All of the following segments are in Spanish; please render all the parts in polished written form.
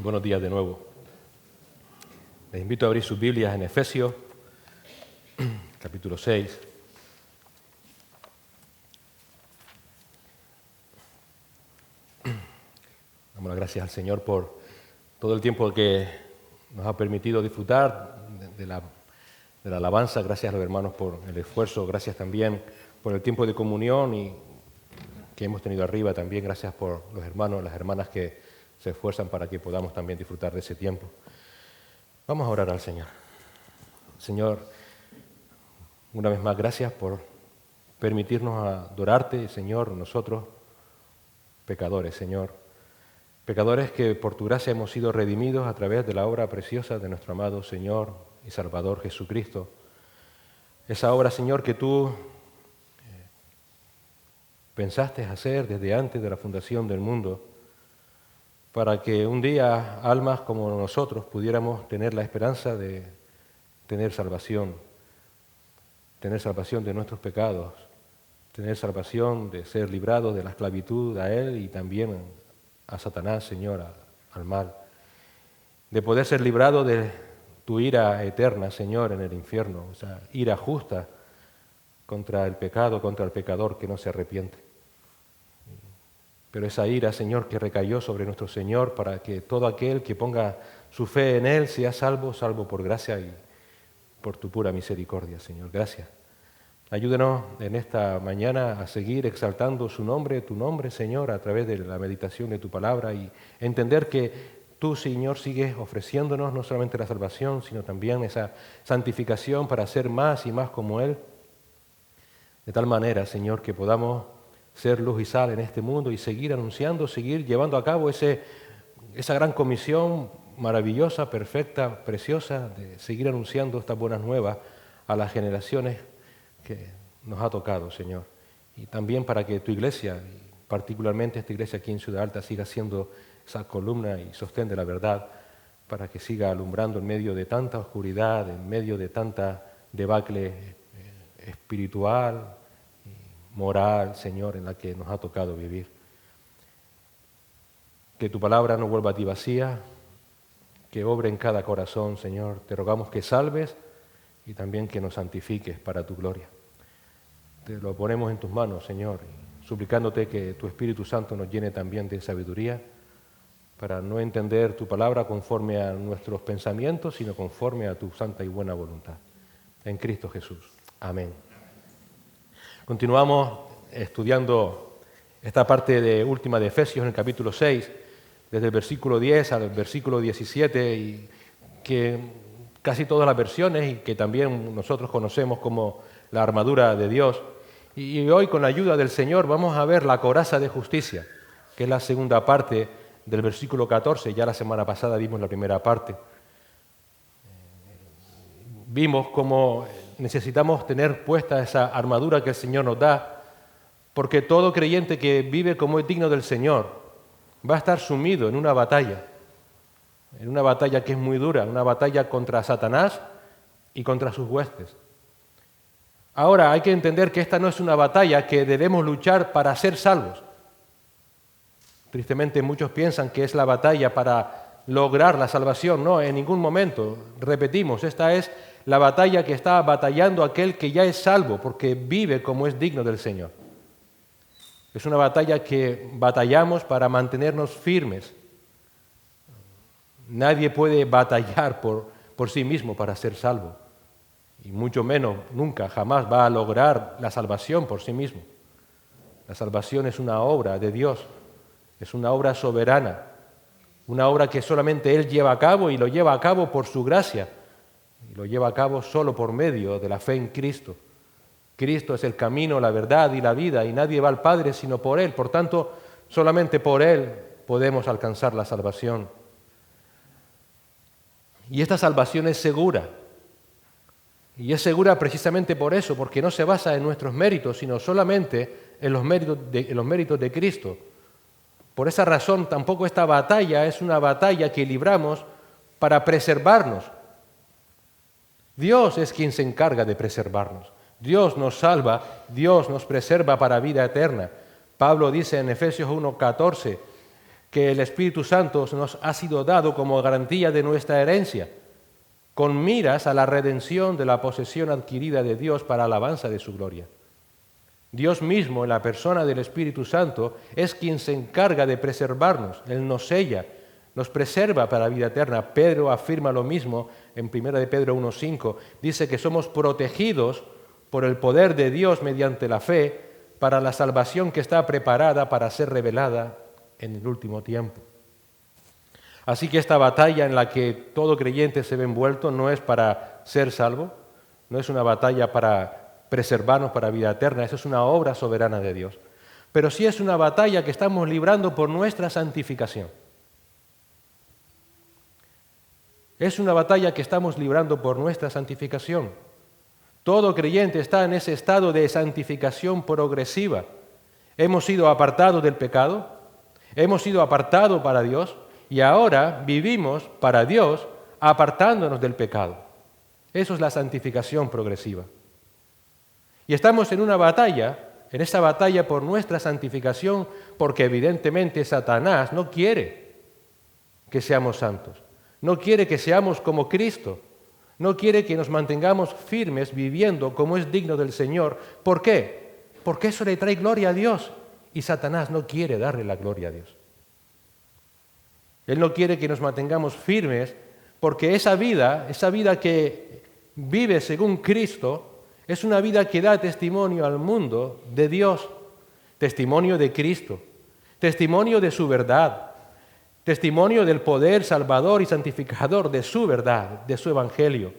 Buenos días de nuevo. Les invito a abrir sus Biblias en Efesios, capítulo 6. Damos las gracias al Señor por todo el tiempo que nos ha permitido disfrutar de la alabanza. Gracias a los hermanos por el esfuerzo. Gracias también por el tiempo de comunión y que hemos tenido arriba. También gracias por los hermanos, las hermanas que se esfuerzan para que podamos también disfrutar de ese tiempo. Vamos a orar al Señor. Señor, una vez más, gracias por permitirnos adorarte, Señor, nosotros, pecadores, Señor. Pecadores que por tu gracia hemos sido redimidos a través de la obra preciosa de nuestro amado Señor y Salvador Jesucristo. Esa obra, Señor, que tú pensaste hacer desde antes de la fundación del mundo, para que un día almas como nosotros pudiéramos tener la esperanza de tener salvación de nuestros pecados, tener salvación de ser librados de la esclavitud a Él y también a Satanás, Señor, al mal, de poder ser librado de tu ira eterna, Señor, en el infierno, esa ira justa contra el pecado, contra el pecador que no se arrepiente. Pero esa ira, Señor, que recayó sobre nuestro Señor para que todo aquel que ponga su fe en Él sea salvo, salvo por gracia y por tu pura misericordia, Señor. Gracias. Ayúdenos en esta mañana a seguir exaltando su nombre, tu nombre, Señor, a través de la meditación de tu palabra y entender que tú, Señor, sigues ofreciéndonos no solamente la salvación, sino también esa santificación para ser más y más como Él. De tal manera, Señor, que podamos ser luz y sal en este mundo y seguir anunciando, seguir llevando a cabo esa gran comisión maravillosa, perfecta, preciosa, de seguir anunciando estas buenas nuevas a las generaciones que nos ha tocado, Señor. Y también para que tu iglesia, particularmente esta iglesia aquí en Ciudad Alta, siga siendo esa columna y sostén de la verdad, para que siga alumbrando en medio de tanta oscuridad, en medio de tanta debacle espiritual, moral, Señor, en la que nos ha tocado vivir. Que tu palabra no vuelva a ti vacía, que obre en cada corazón, Señor. Te rogamos que salves y también que nos santifiques para tu gloria. Te lo ponemos en tus manos, Señor, suplicándote que tu Espíritu Santo nos llene también de sabiduría para no entender tu palabra conforme a nuestros pensamientos, sino conforme a tu santa y buena voluntad. En Cristo Jesús. Amén. Continuamos estudiando esta parte última de Efesios en el capítulo 6, desde el versículo 10 al versículo 17, y que casi todas las versiones, y que también nosotros conocemos como la armadura de Dios. Y hoy, con la ayuda del Señor, vamos a ver la coraza de justicia, que es la segunda parte del versículo 14. Ya la semana pasada vimos la primera parte. Vimos cómo necesitamos tener puesta esa armadura que el Señor nos da, porque todo creyente que vive como es digno del Señor va a estar sumido en una batalla que es muy dura, una batalla contra Satanás y contra sus huestes. Ahora hay que entender que esta no es una batalla que debemos luchar para ser salvos. Tristemente muchos piensan que es la batalla para lograr la salvación. No, en ningún momento. Repetimos, esta es la batalla que está batallando aquel que ya es salvo, porque vive como es digno del Señor. Es una batalla que batallamos para mantenernos firmes. Nadie puede batallar por sí mismo para ser salvo, y mucho menos, nunca, jamás va a lograr la salvación por sí mismo. La salvación es una obra de Dios, es una obra soberana, una obra que solamente Él lleva a cabo y lo lleva a cabo por su gracia. Y lo lleva a cabo solo por medio de la fe en Cristo. Cristo es el camino, la verdad y la vida, y nadie va al Padre sino por Él. Por tanto, solamente por Él podemos alcanzar la salvación. Y esta salvación es segura. Y es segura precisamente por eso, porque no se basa en nuestros méritos, sino solamente en los méritos de Cristo. Por esa razón, tampoco esta batalla es una batalla que libramos para preservarnos. Dios es quien se encarga de preservarnos. Dios nos salva, Dios nos preserva para vida eterna. Pablo dice en Efesios 1:14 que el Espíritu Santo nos ha sido dado como garantía de nuestra herencia, con miras a la redención de la posesión adquirida de Dios para alabanza de su gloria. Dios mismo, en la persona del Espíritu Santo, es quien se encarga de preservarnos. Él nos sella, nos preserva para la vida eterna. Pedro afirma lo mismo en 1 de Pedro 1:5. Dice que somos protegidos por el poder de Dios mediante la fe para la salvación que está preparada para ser revelada en el último tiempo. Así que esta batalla en la que todo creyente se ve envuelto no es para ser salvo, no es una batalla para preservarnos para vida eterna, eso es una obra soberana de Dios. Pero sí es una batalla que estamos librando por nuestra santificación. Es una batalla que estamos librando por nuestra santificación. Todo creyente está en ese estado de santificación progresiva. Hemos sido apartados del pecado, hemos sido apartados para Dios y ahora vivimos para Dios apartándonos del pecado. Eso es la santificación progresiva. Y estamos en una batalla, en esa batalla por nuestra santificación, porque evidentemente Satanás no quiere que seamos santos, no quiere que seamos como Cristo, no quiere que nos mantengamos firmes viviendo como es digno del Señor. ¿Por qué? Porque eso le trae gloria a Dios y Satanás no quiere darle la gloria a Dios. Él no quiere que nos mantengamos firmes porque esa vida que vive según Cristo, es una vida que da testimonio al mundo de Dios, testimonio de Cristo, testimonio de su verdad, testimonio del poder salvador y santificador de su verdad, de su evangelio.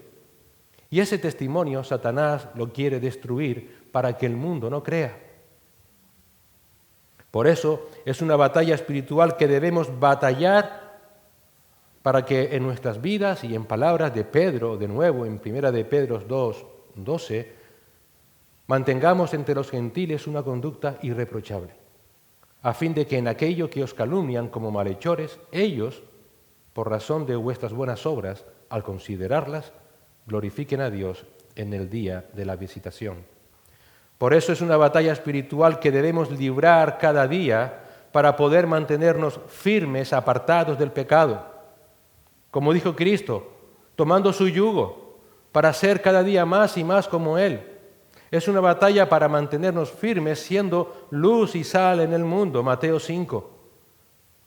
Y ese testimonio Satanás lo quiere destruir para que el mundo no crea. Por eso es una batalla espiritual que debemos batallar para que en nuestras vidas y en palabras de Pedro, de nuevo en 1 de Pedro 2:12, mantengamos entre los gentiles una conducta irreprochable, a fin de que en aquello que os calumnian como malhechores, ellos, por razón de vuestras buenas obras, al considerarlas, glorifiquen a Dios en el día de la visitación. Por eso es una batalla espiritual que debemos librar cada día para poder mantenernos firmes, apartados del pecado. Como dijo Cristo, tomando su yugo para ser cada día más y más como Él. Es una batalla para mantenernos firmes siendo luz y sal en el mundo, Mateo 5.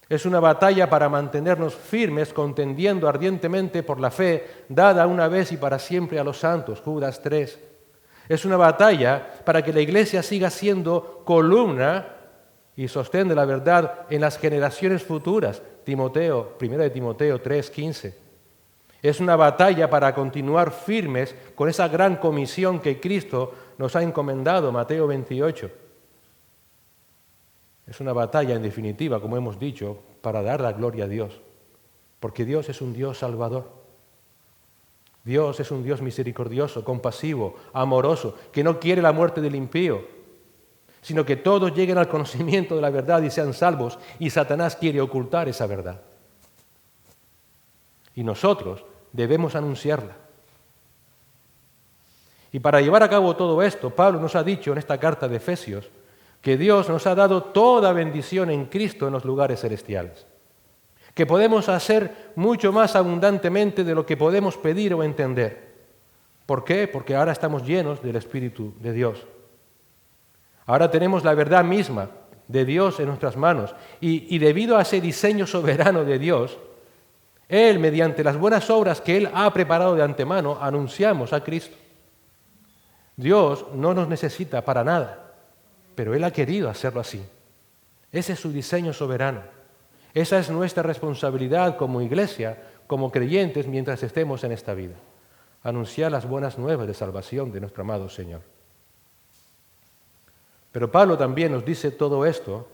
Es una batalla para mantenernos firmes contendiendo ardientemente por la fe dada una vez y para siempre a los santos, Judas 3. Es una batalla para que la Iglesia siga siendo columna y sostén de la verdad en las generaciones futuras, 1 de Timoteo 3:15. Es una batalla para continuar firmes con esa gran comisión que Cristo nos ha encomendado, Mateo 28. Es una batalla, en definitiva, como hemos dicho, para dar la gloria a Dios, porque Dios es un Dios salvador. Dios es un Dios misericordioso, compasivo, amoroso, que no quiere la muerte del impío, sino que todos lleguen al conocimiento de la verdad y sean salvos, y Satanás quiere ocultar esa verdad. Y nosotros debemos anunciarla. Y para llevar a cabo todo esto, Pablo nos ha dicho en esta carta de Efesios que Dios nos ha dado toda bendición en Cristo en los lugares celestiales, que podemos hacer mucho más abundantemente de lo que podemos pedir o entender. ¿Por qué? Porque ahora estamos llenos del Espíritu de Dios. Ahora tenemos la verdad misma de Dios en nuestras manos y debido a ese diseño soberano de Dios, Él, mediante las buenas obras que Él ha preparado de antemano, anunciamos a Cristo. Dios no nos necesita para nada, pero Él ha querido hacerlo así. Ese es su diseño soberano. Esa es nuestra responsabilidad como iglesia, como creyentes, mientras estemos en esta vida. Anunciar las buenas nuevas de salvación de nuestro amado Señor. Pero Pablo también nos dice todo esto,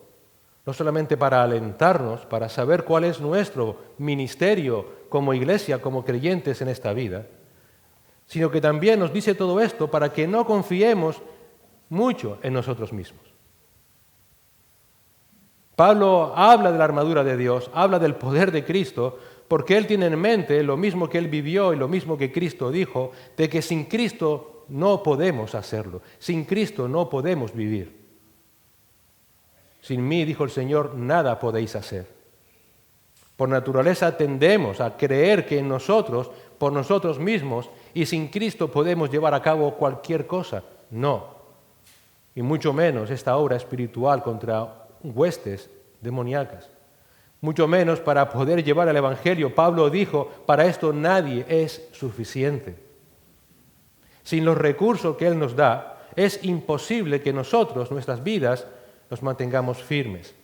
no solamente para alentarnos, para saber cuál es nuestro ministerio como iglesia, como creyentes en esta vida, sino que también nos dice todo esto para que no confiemos mucho en nosotros mismos. Pablo habla de la armadura de Dios, habla del poder de Cristo, porque él tiene en mente lo mismo que él vivió y lo mismo que Cristo dijo, de que sin Cristo no podemos hacerlo, sin Cristo no podemos vivir. Sin mí, dijo el Señor, nada podéis hacer. Por naturaleza tendemos a creer que en nosotros, por nosotros mismos y sin Cristo podemos llevar a cabo cualquier cosa. No. Y mucho menos esta obra espiritual contra huestes demoníacas. Mucho menos para poder llevar el Evangelio. Pablo dijo, para esto nadie es suficiente. Sin los recursos que Él nos da, es imposible que nosotros, nuestras vidas, nos mantengamos firmes.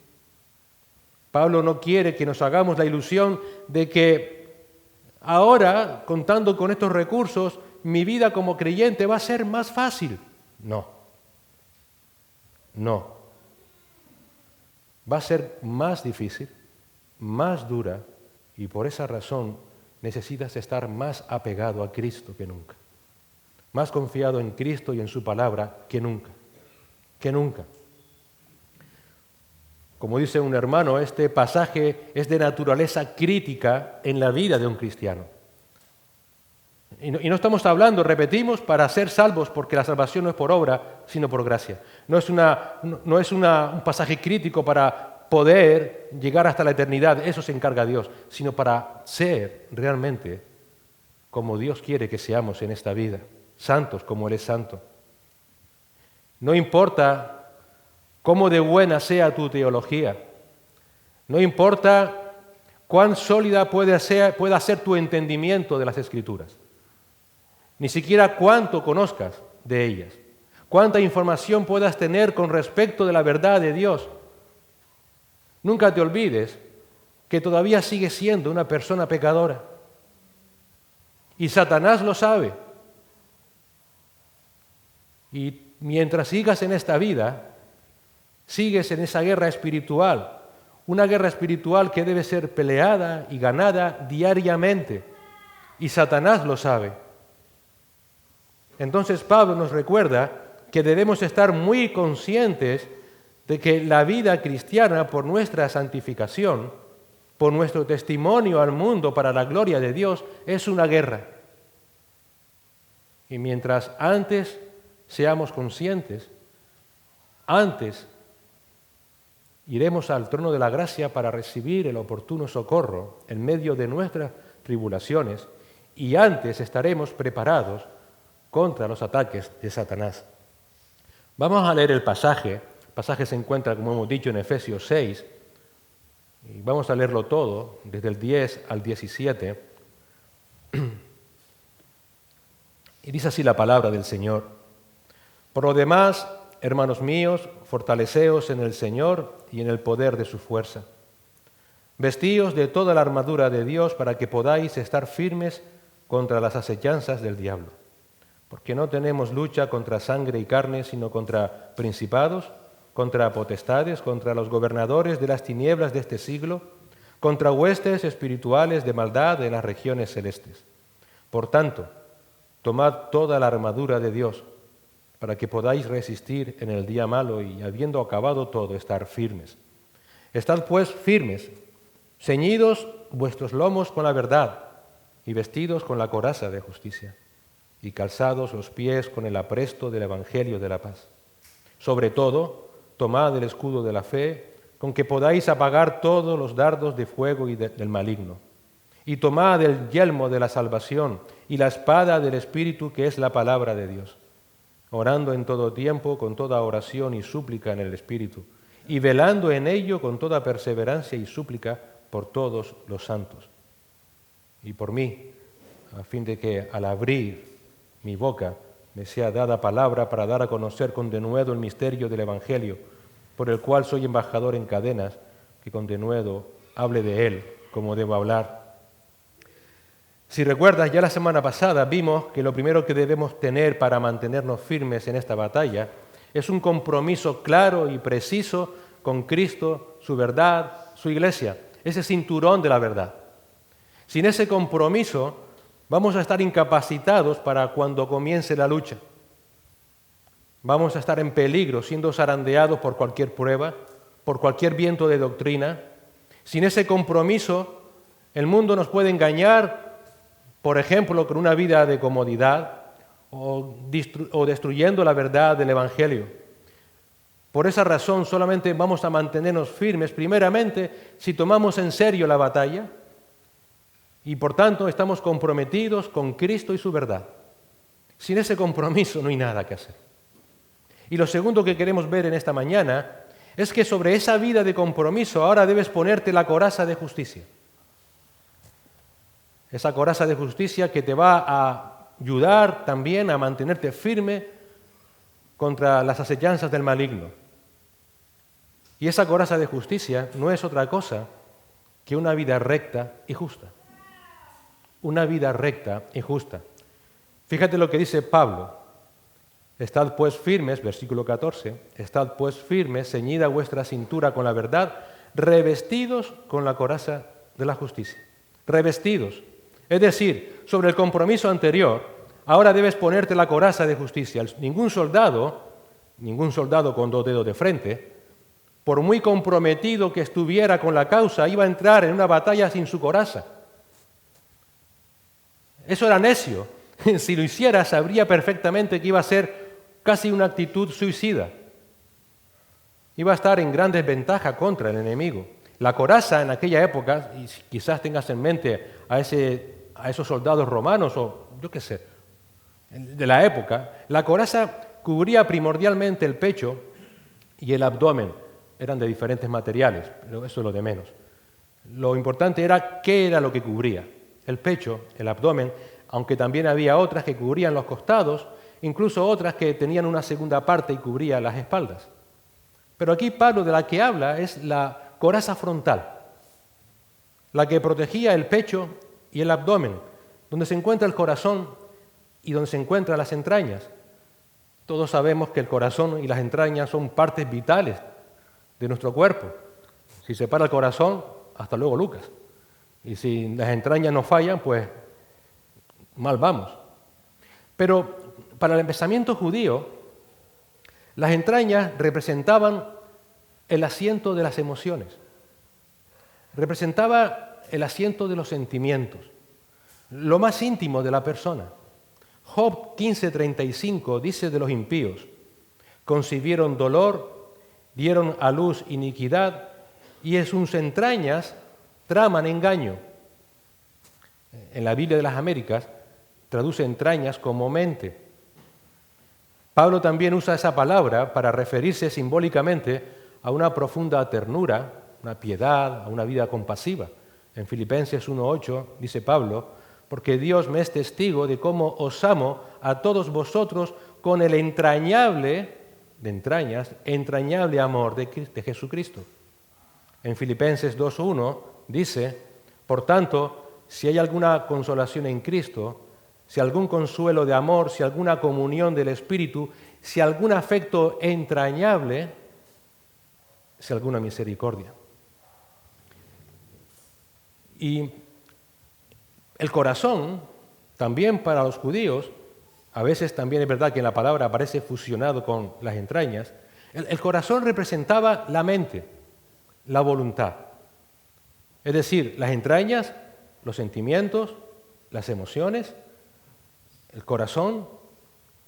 Pablo no quiere que nos hagamos la ilusión de que ahora, contando con estos recursos, mi vida como creyente va a ser más fácil. No. Va a ser más difícil, más dura, y por esa razón necesitas estar más apegado a Cristo que nunca. Más confiado en Cristo y en su palabra que nunca. Como dice un hermano, este pasaje es de naturaleza crítica en la vida de un cristiano. Y no estamos hablando, repetimos, para ser salvos, porque la salvación no es por obra, sino por gracia. No es un pasaje crítico para poder llegar hasta la eternidad, eso se encarga Dios, sino para ser realmente como Dios quiere que seamos en esta vida, santos como Él es santo. No importa cómo de buena sea tu teología, no importa cuán sólida pueda ser tu entendimiento de las Escrituras, ni siquiera cuánto conozcas de ellas, cuánta información puedas tener con respecto de la verdad de Dios. Nunca te olvides que todavía sigues siendo una persona pecadora. Y Satanás lo sabe. Y mientras sigas en esta vida, sigues en esa guerra espiritual, una guerra espiritual que debe ser peleada y ganada diariamente. Y Satanás lo sabe. Entonces Pablo nos recuerda que debemos estar muy conscientes de que la vida cristiana, por nuestra santificación, por nuestro testimonio al mundo para la gloria de Dios, es una guerra. Y mientras antes seamos conscientes, antes iremos al trono de la gracia para recibir el oportuno socorro en medio de nuestras tribulaciones, y antes estaremos preparados contra los ataques de Satanás. Vamos a leer el pasaje. El pasaje se encuentra, como hemos dicho, en Efesios 6, y vamos a leerlo todo, desde el 10 al 17. Y dice así la palabra del Señor. Por lo demás, hermanos míos, fortaleceos en el Señor y en el poder de su fuerza. Vestíos de toda la armadura de Dios para que podáis estar firmes contra las acechanzas del diablo. Porque no tenemos lucha contra sangre y carne, sino contra principados, contra potestades, contra los gobernadores de las tinieblas de este siglo, contra huestes espirituales de maldad en las regiones celestes. Por tanto, tomad toda la armadura de Dios, para que podáis resistir en el día malo y, habiendo acabado todo, estar firmes. Estad pues firmes, ceñidos vuestros lomos con la verdad y vestidos con la coraza de justicia, y calzados los pies con el apresto del Evangelio de la paz. Sobre todo, tomad el escudo de la fe, con que podáis apagar todos los dardos de fuego y del maligno. Y tomad el yelmo de la salvación y la espada del Espíritu, que es la palabra de Dios, orando en todo tiempo con toda oración y súplica en el Espíritu, y velando en ello con toda perseverancia y súplica por todos los santos. Y por mí, a fin de que al abrir mi boca me sea dada palabra para dar a conocer con denuedo el misterio del Evangelio, por el cual soy embajador en cadenas, que con denuedo hable de él como debo hablar. Si recuerdas, ya la semana pasada vimos que lo primero que debemos tener para mantenernos firmes en esta batalla es un compromiso claro y preciso con Cristo, su verdad, su iglesia, ese cinturón de la verdad. Sin ese compromiso vamos a estar incapacitados para cuando comience la lucha. Vamos a estar en peligro, siendo zarandeados por cualquier prueba, por cualquier viento de doctrina. Sin ese compromiso, el mundo nos puede engañar, por ejemplo, con una vida de comodidad o destruyendo la verdad del Evangelio. Por esa razón solamente vamos a mantenernos firmes, primeramente, si tomamos en serio la batalla y por tanto estamos comprometidos con Cristo y su verdad. Sin ese compromiso no hay nada que hacer. Y lo segundo que queremos ver en esta mañana es que sobre esa vida de compromiso ahora debes ponerte la coraza de justicia. Esa coraza de justicia que te va a ayudar también a mantenerte firme contra las acechanzas del maligno. Y esa coraza de justicia no es otra cosa que una vida recta y justa. Una vida recta y justa. Fíjate lo que dice Pablo. Estad pues firmes, versículo 14, estad pues firmes, ceñida vuestra cintura con la verdad, revestidos con la coraza de la justicia. Revestidos. Es decir, sobre el compromiso anterior, ahora debes ponerte la coraza de justicia. Ningún soldado con 2 dedos de frente, por muy comprometido que estuviera con la causa, iba a entrar en una batalla sin su coraza. Eso era necio. Si lo hiciera, sabría perfectamente que iba a ser casi una actitud suicida. Iba a estar en gran desventaja contra el enemigo. La coraza en aquella época, y quizás tengas en mente a esos soldados romanos o yo qué sé, de la época, la coraza cubría primordialmente el pecho y el abdomen. Eran de diferentes materiales, pero eso es lo de menos. Lo importante era qué era lo que cubría. El pecho, el abdomen, aunque también había otras que cubrían los costados, incluso otras que tenían una segunda parte y cubría las espaldas. Pero aquí Pablo de la que habla es la coraza frontal, la que protegía el pecho y el abdomen, donde se encuentra el corazón y donde se encuentran las entrañas. Todos sabemos que el corazón y las entrañas son partes vitales de nuestro cuerpo. Si se para el corazón, hasta luego Lucas. Y si las entrañas no fallan, pues mal vamos. Pero para el pensamiento judío, las entrañas representaban el asiento de las emociones, representaba el asiento de los sentimientos, lo más íntimo de la persona. Job 15:35 dice de los impíos: concibieron dolor, dieron a luz iniquidad, y en sus entrañas traman engaño. En la Biblia de las Américas traduce entrañas como mente. Pablo también usa esa palabra para referirse simbólicamente a una profunda ternura, una piedad, a una vida compasiva. En Filipenses 1:8 dice Pablo: porque Dios me es testigo de cómo os amo a todos vosotros con el entrañable amor de Jesucristo. En Filipenses 2:1 dice: por tanto, si hay alguna consolación en Cristo, si algún consuelo de amor, si alguna comunión del Espíritu, si algún afecto entrañable, si alguna misericordia. Y el corazón, también para los judíos, a veces también es verdad que en la palabra aparece fusionado con las entrañas, el corazón representaba la mente, la voluntad. Es decir, las entrañas, los sentimientos, las emociones, el corazón,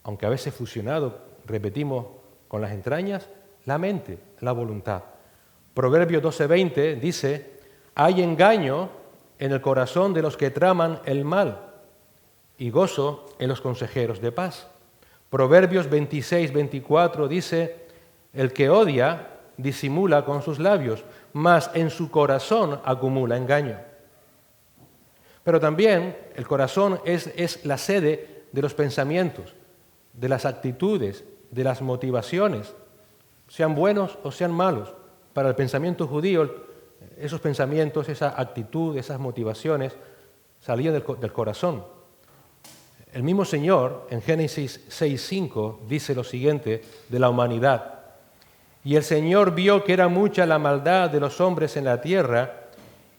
aunque a veces fusionado, repetimos, con las entrañas, la mente, la voluntad. Proverbios 12:20 dice: hay engaño en el corazón de los que traman el mal y gozo en los consejeros de paz. Proverbios 26:24 dice: el que odia disimula con sus labios, mas en su corazón acumula engaño. Pero también el corazón es la sede de los pensamientos, de las actitudes, de las motivaciones, sean buenos o sean malos. Para el pensamiento judío, esos pensamientos, esa actitud, esas motivaciones salían del corazón. El mismo Señor, en Génesis 6:5, dice lo siguiente de la humanidad: y el Señor vio que era mucha la maldad de los hombres en la tierra,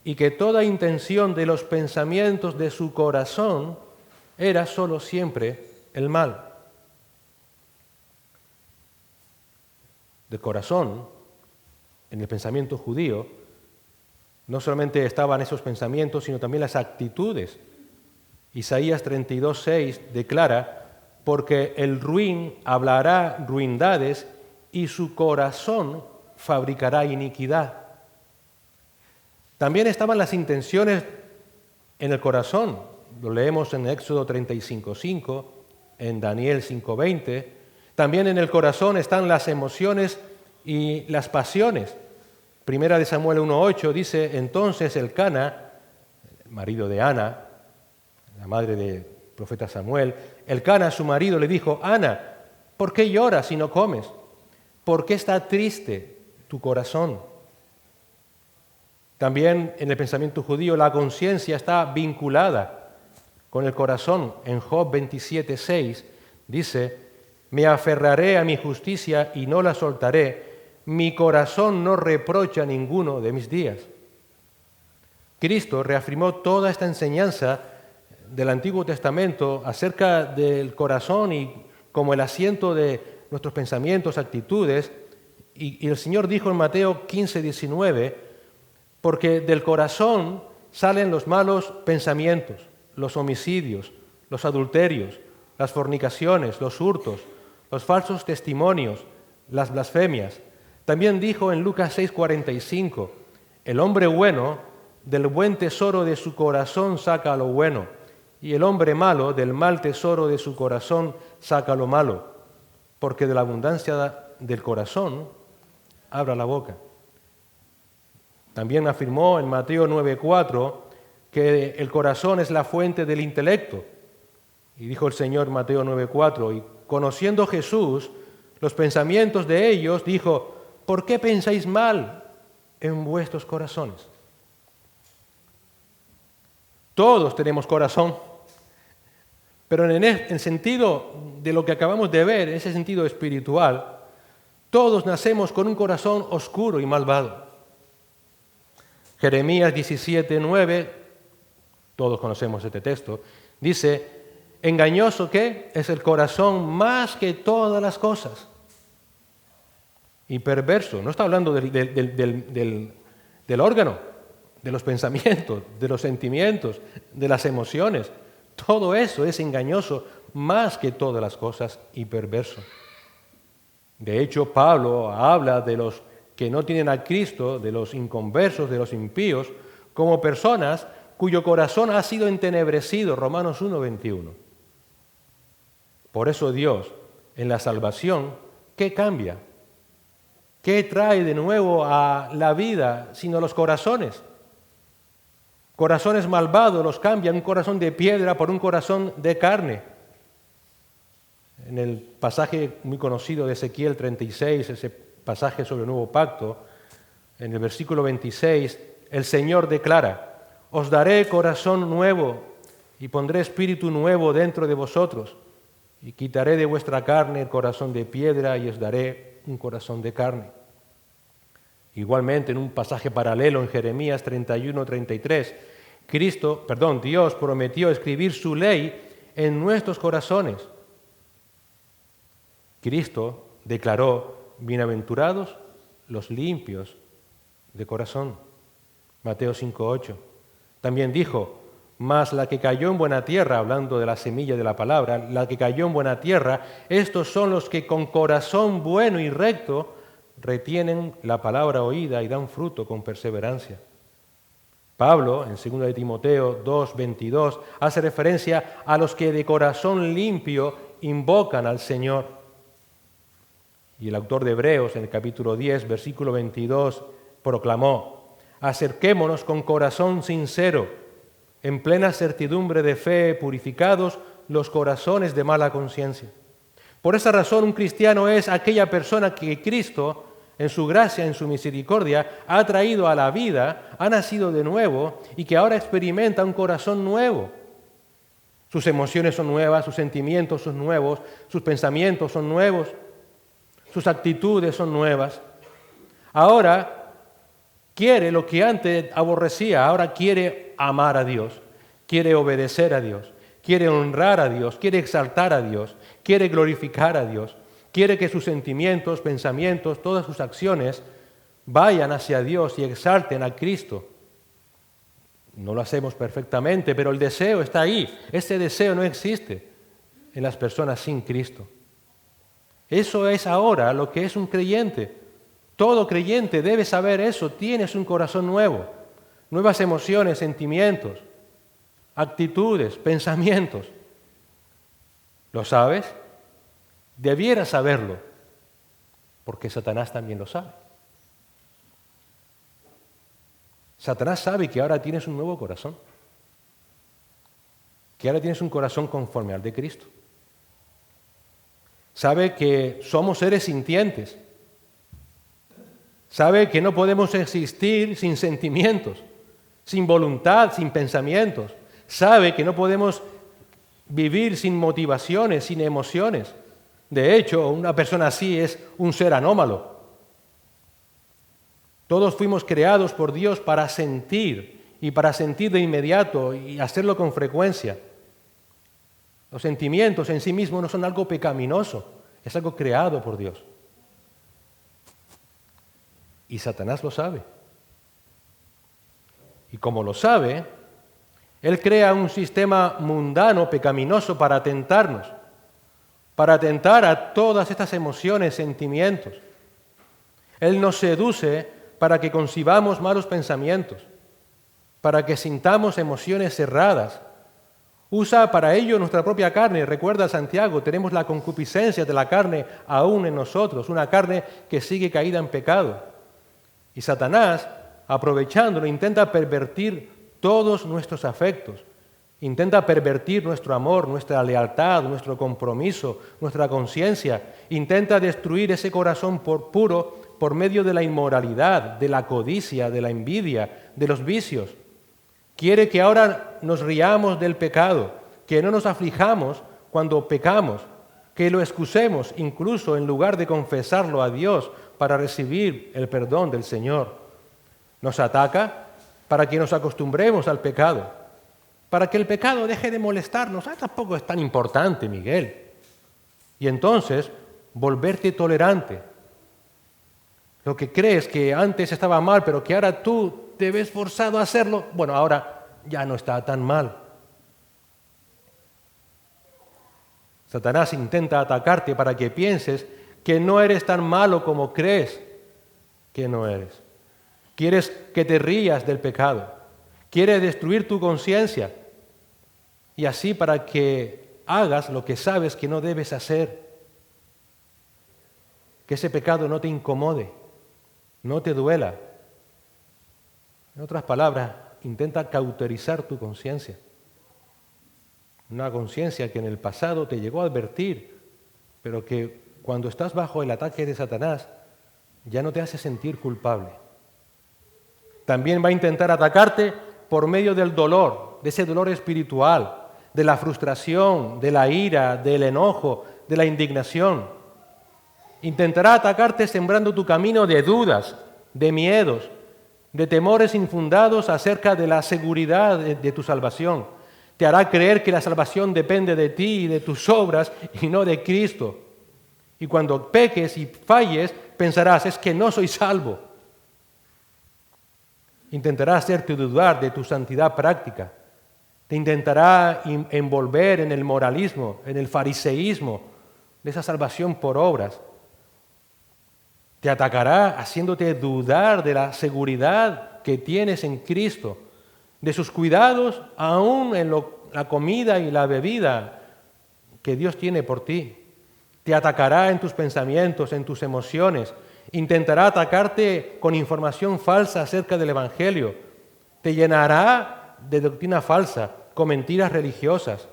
y que toda intención de los pensamientos de su corazón era solo siempre el mal. Del corazón, en el pensamiento judío, no solamente estaban esos pensamientos, sino también las actitudes. Isaías 32:6 declara: porque el ruin hablará ruindades y su corazón fabricará iniquidad. También estaban las intenciones en el corazón. Lo leemos en Éxodo 35:5, en Daniel 5:20. También en el corazón están las emociones y las pasiones. Primera de Samuel 1:8 dice, entonces Elcana, el marido de Ana, la madre del profeta Samuel, Elcana, su marido, le dijo, Ana, ¿por qué lloras y no comes? ¿Por qué está triste tu corazón? También en el pensamiento judío la conciencia está vinculada con el corazón. En Job 27:6 dice, me aferraré a mi justicia y no la soltaré, mi corazón no reprocha ninguno de mis días. Cristo reafirmó toda esta enseñanza del Antiguo Testamento acerca del corazón y como el asiento de nuestros pensamientos, actitudes, y el Señor dijo en Mateo 15:19, porque del corazón salen los malos pensamientos, los homicidios, los adulterios, las fornicaciones, los hurtos, los falsos testimonios, las blasfemias. También dijo en Lucas 6:45, el hombre bueno del buen tesoro de su corazón saca lo bueno, y el hombre malo del mal tesoro de su corazón saca lo malo, porque de la abundancia del corazón habla la boca. También afirmó en Mateo 9:4 que el corazón es la fuente del intelecto. Y dijo el Señor Mateo 9:4, y conociendo Jesús los pensamientos de ellos, dijo, ¿por qué pensáis mal en vuestros corazones? Todos tenemos corazón, pero en el sentido de lo que acabamos de ver, ese sentido espiritual, todos nacemos con un corazón oscuro y malvado. Jeremías 17:9, todos conocemos este texto, dice, engañoso ¿qué? Es el corazón más que todas las cosas. Y perverso, no está hablando del órgano, de los pensamientos, de los sentimientos, de las emociones. Todo eso es engañoso más que todas las cosas y perverso. De hecho, Pablo habla de los que no tienen a Cristo, de los inconversos, de los impíos, como personas cuyo corazón ha sido entenebrecido, Romanos 1:21. Por eso Dios, en la salvación, ¿qué cambia? ¿Qué trae de nuevo a la vida sino los corazones? Corazones malvados los cambian, un corazón de piedra por un corazón de carne. En el pasaje muy conocido de Ezequiel 36, ese pasaje sobre el nuevo pacto, en el versículo 26, el Señor declara, os daré corazón nuevo y pondré espíritu nuevo dentro de vosotros y quitaré de vuestra carne el corazón de piedra y os daré un corazón de carne. Igualmente, en un pasaje paralelo en Jeremías 31:33, Dios prometió escribir su ley en nuestros corazones. Cristo declaró, bienaventurados los limpios de corazón. Mateo 5:8. También dijo, mas la que cayó en buena tierra, hablando de la semilla de la palabra, la que cayó en buena tierra, estos son los que con corazón bueno y recto retienen la palabra oída y dan fruto con perseverancia. Pablo, en 2 de Timoteo 2:22, hace referencia a los que de corazón limpio invocan al Señor. Y el autor de Hebreos, en el capítulo 10, versículo 22, proclamó, acerquémonos con corazón sincero, en plena certidumbre de fe, purificados los corazones de mala conciencia. Por esa razón, un cristiano es aquella persona que Cristo, en su gracia, en su misericordia, ha traído a la vida, ha nacido de nuevo y que ahora experimenta un corazón nuevo. Sus emociones son nuevas, sus sentimientos son nuevos, sus pensamientos son nuevos, sus actitudes son nuevas. Ahora quiere lo que antes aborrecía, ahora quiere amar a Dios, quiere obedecer a Dios, quiere honrar a Dios, quiere exaltar a Dios, quiere glorificar a Dios, quiere que sus sentimientos, pensamientos, todas sus acciones vayan hacia Dios y exalten a Cristo. No lo hacemos perfectamente, pero el deseo está ahí. Ese deseo no existe en las personas sin Cristo. Eso es ahora lo que es un creyente. Todo creyente debe saber eso. Tienes un corazón nuevo, nuevas emociones, sentimientos, actitudes, pensamientos. ¿Lo sabes? Debieras saberlo, porque Satanás también lo sabe. Satanás sabe que ahora tienes un nuevo corazón, que ahora tienes un corazón conforme al de Cristo. Sabe que somos seres sintientes. Sabe que no podemos existir sin sentimientos, sin voluntad, sin pensamientos. Sabe que no podemos vivir sin motivaciones, sin emociones. De hecho, una persona así es un ser anómalo. Todos fuimos creados por Dios para sentir y para sentir de inmediato y hacerlo con frecuencia. Los sentimientos en sí mismos no son algo pecaminoso, es algo creado por Dios. Y Satanás lo sabe. Y como lo sabe, él crea un sistema mundano, pecaminoso, para tentarnos, para tentar a todas estas emociones, sentimientos. Él nos seduce para que concibamos malos pensamientos, para que sintamos emociones cerradas. Usa para ello nuestra propia carne. Recuerda Santiago, tenemos la concupiscencia de la carne aún en nosotros, una carne que sigue caída en pecado. Y Satanás, aprovechándolo, intenta pervertir todos nuestros afectos, intenta pervertir nuestro amor, nuestra lealtad, nuestro compromiso, nuestra conciencia, intenta destruir ese corazón puro por medio de la inmoralidad, de la codicia, de la envidia, de los vicios. Quiere que ahora nos riamos del pecado, que no nos aflijamos cuando pecamos, que lo excusemos incluso en lugar de confesarlo a Dios para recibir el perdón del Señor. Nos ataca para que nos acostumbremos al pecado, para que el pecado deje de molestarnos. Tampoco es tan importante, Miguel. Y entonces, volverte tolerante. Lo que crees que antes estaba mal, pero que ahora tú te ves forzado a hacerlo, bueno, ahora ya no está tan mal. Satanás intenta atacarte para que pienses que no eres tan malo como crees que no eres. Quieres que te rías del pecado. Quiere destruir tu conciencia. Y así para que hagas lo que sabes que no debes hacer. Que ese pecado no te incomode, no te duela. En otras palabras, intenta cauterizar tu conciencia. Una conciencia que en el pasado te llegó a advertir, pero que cuando estás bajo el ataque de Satanás ya no te hace sentir culpable. También va a intentar atacarte por medio del dolor, de ese dolor espiritual, de la frustración, de la ira, del enojo, de la indignación. Intentará atacarte sembrando tu camino de dudas, de miedos, de temores infundados acerca de la seguridad de tu salvación. Te hará creer que la salvación depende de ti y de tus obras y no de Cristo. Y cuando peques y falles, pensarás, es que no soy salvo. Intentará hacerte dudar de tu santidad práctica. Te intentará envolver en el moralismo, en el fariseísmo, de esa salvación por obras. Te atacará haciéndote dudar de la seguridad que tienes en Cristo, de sus cuidados aún en la comida y la bebida que Dios tiene por ti. Te atacará en tus pensamientos, en tus emociones. Intentará atacarte con información falsa acerca del Evangelio. Te llenará de doctrina falsa, con mentiras religiosas.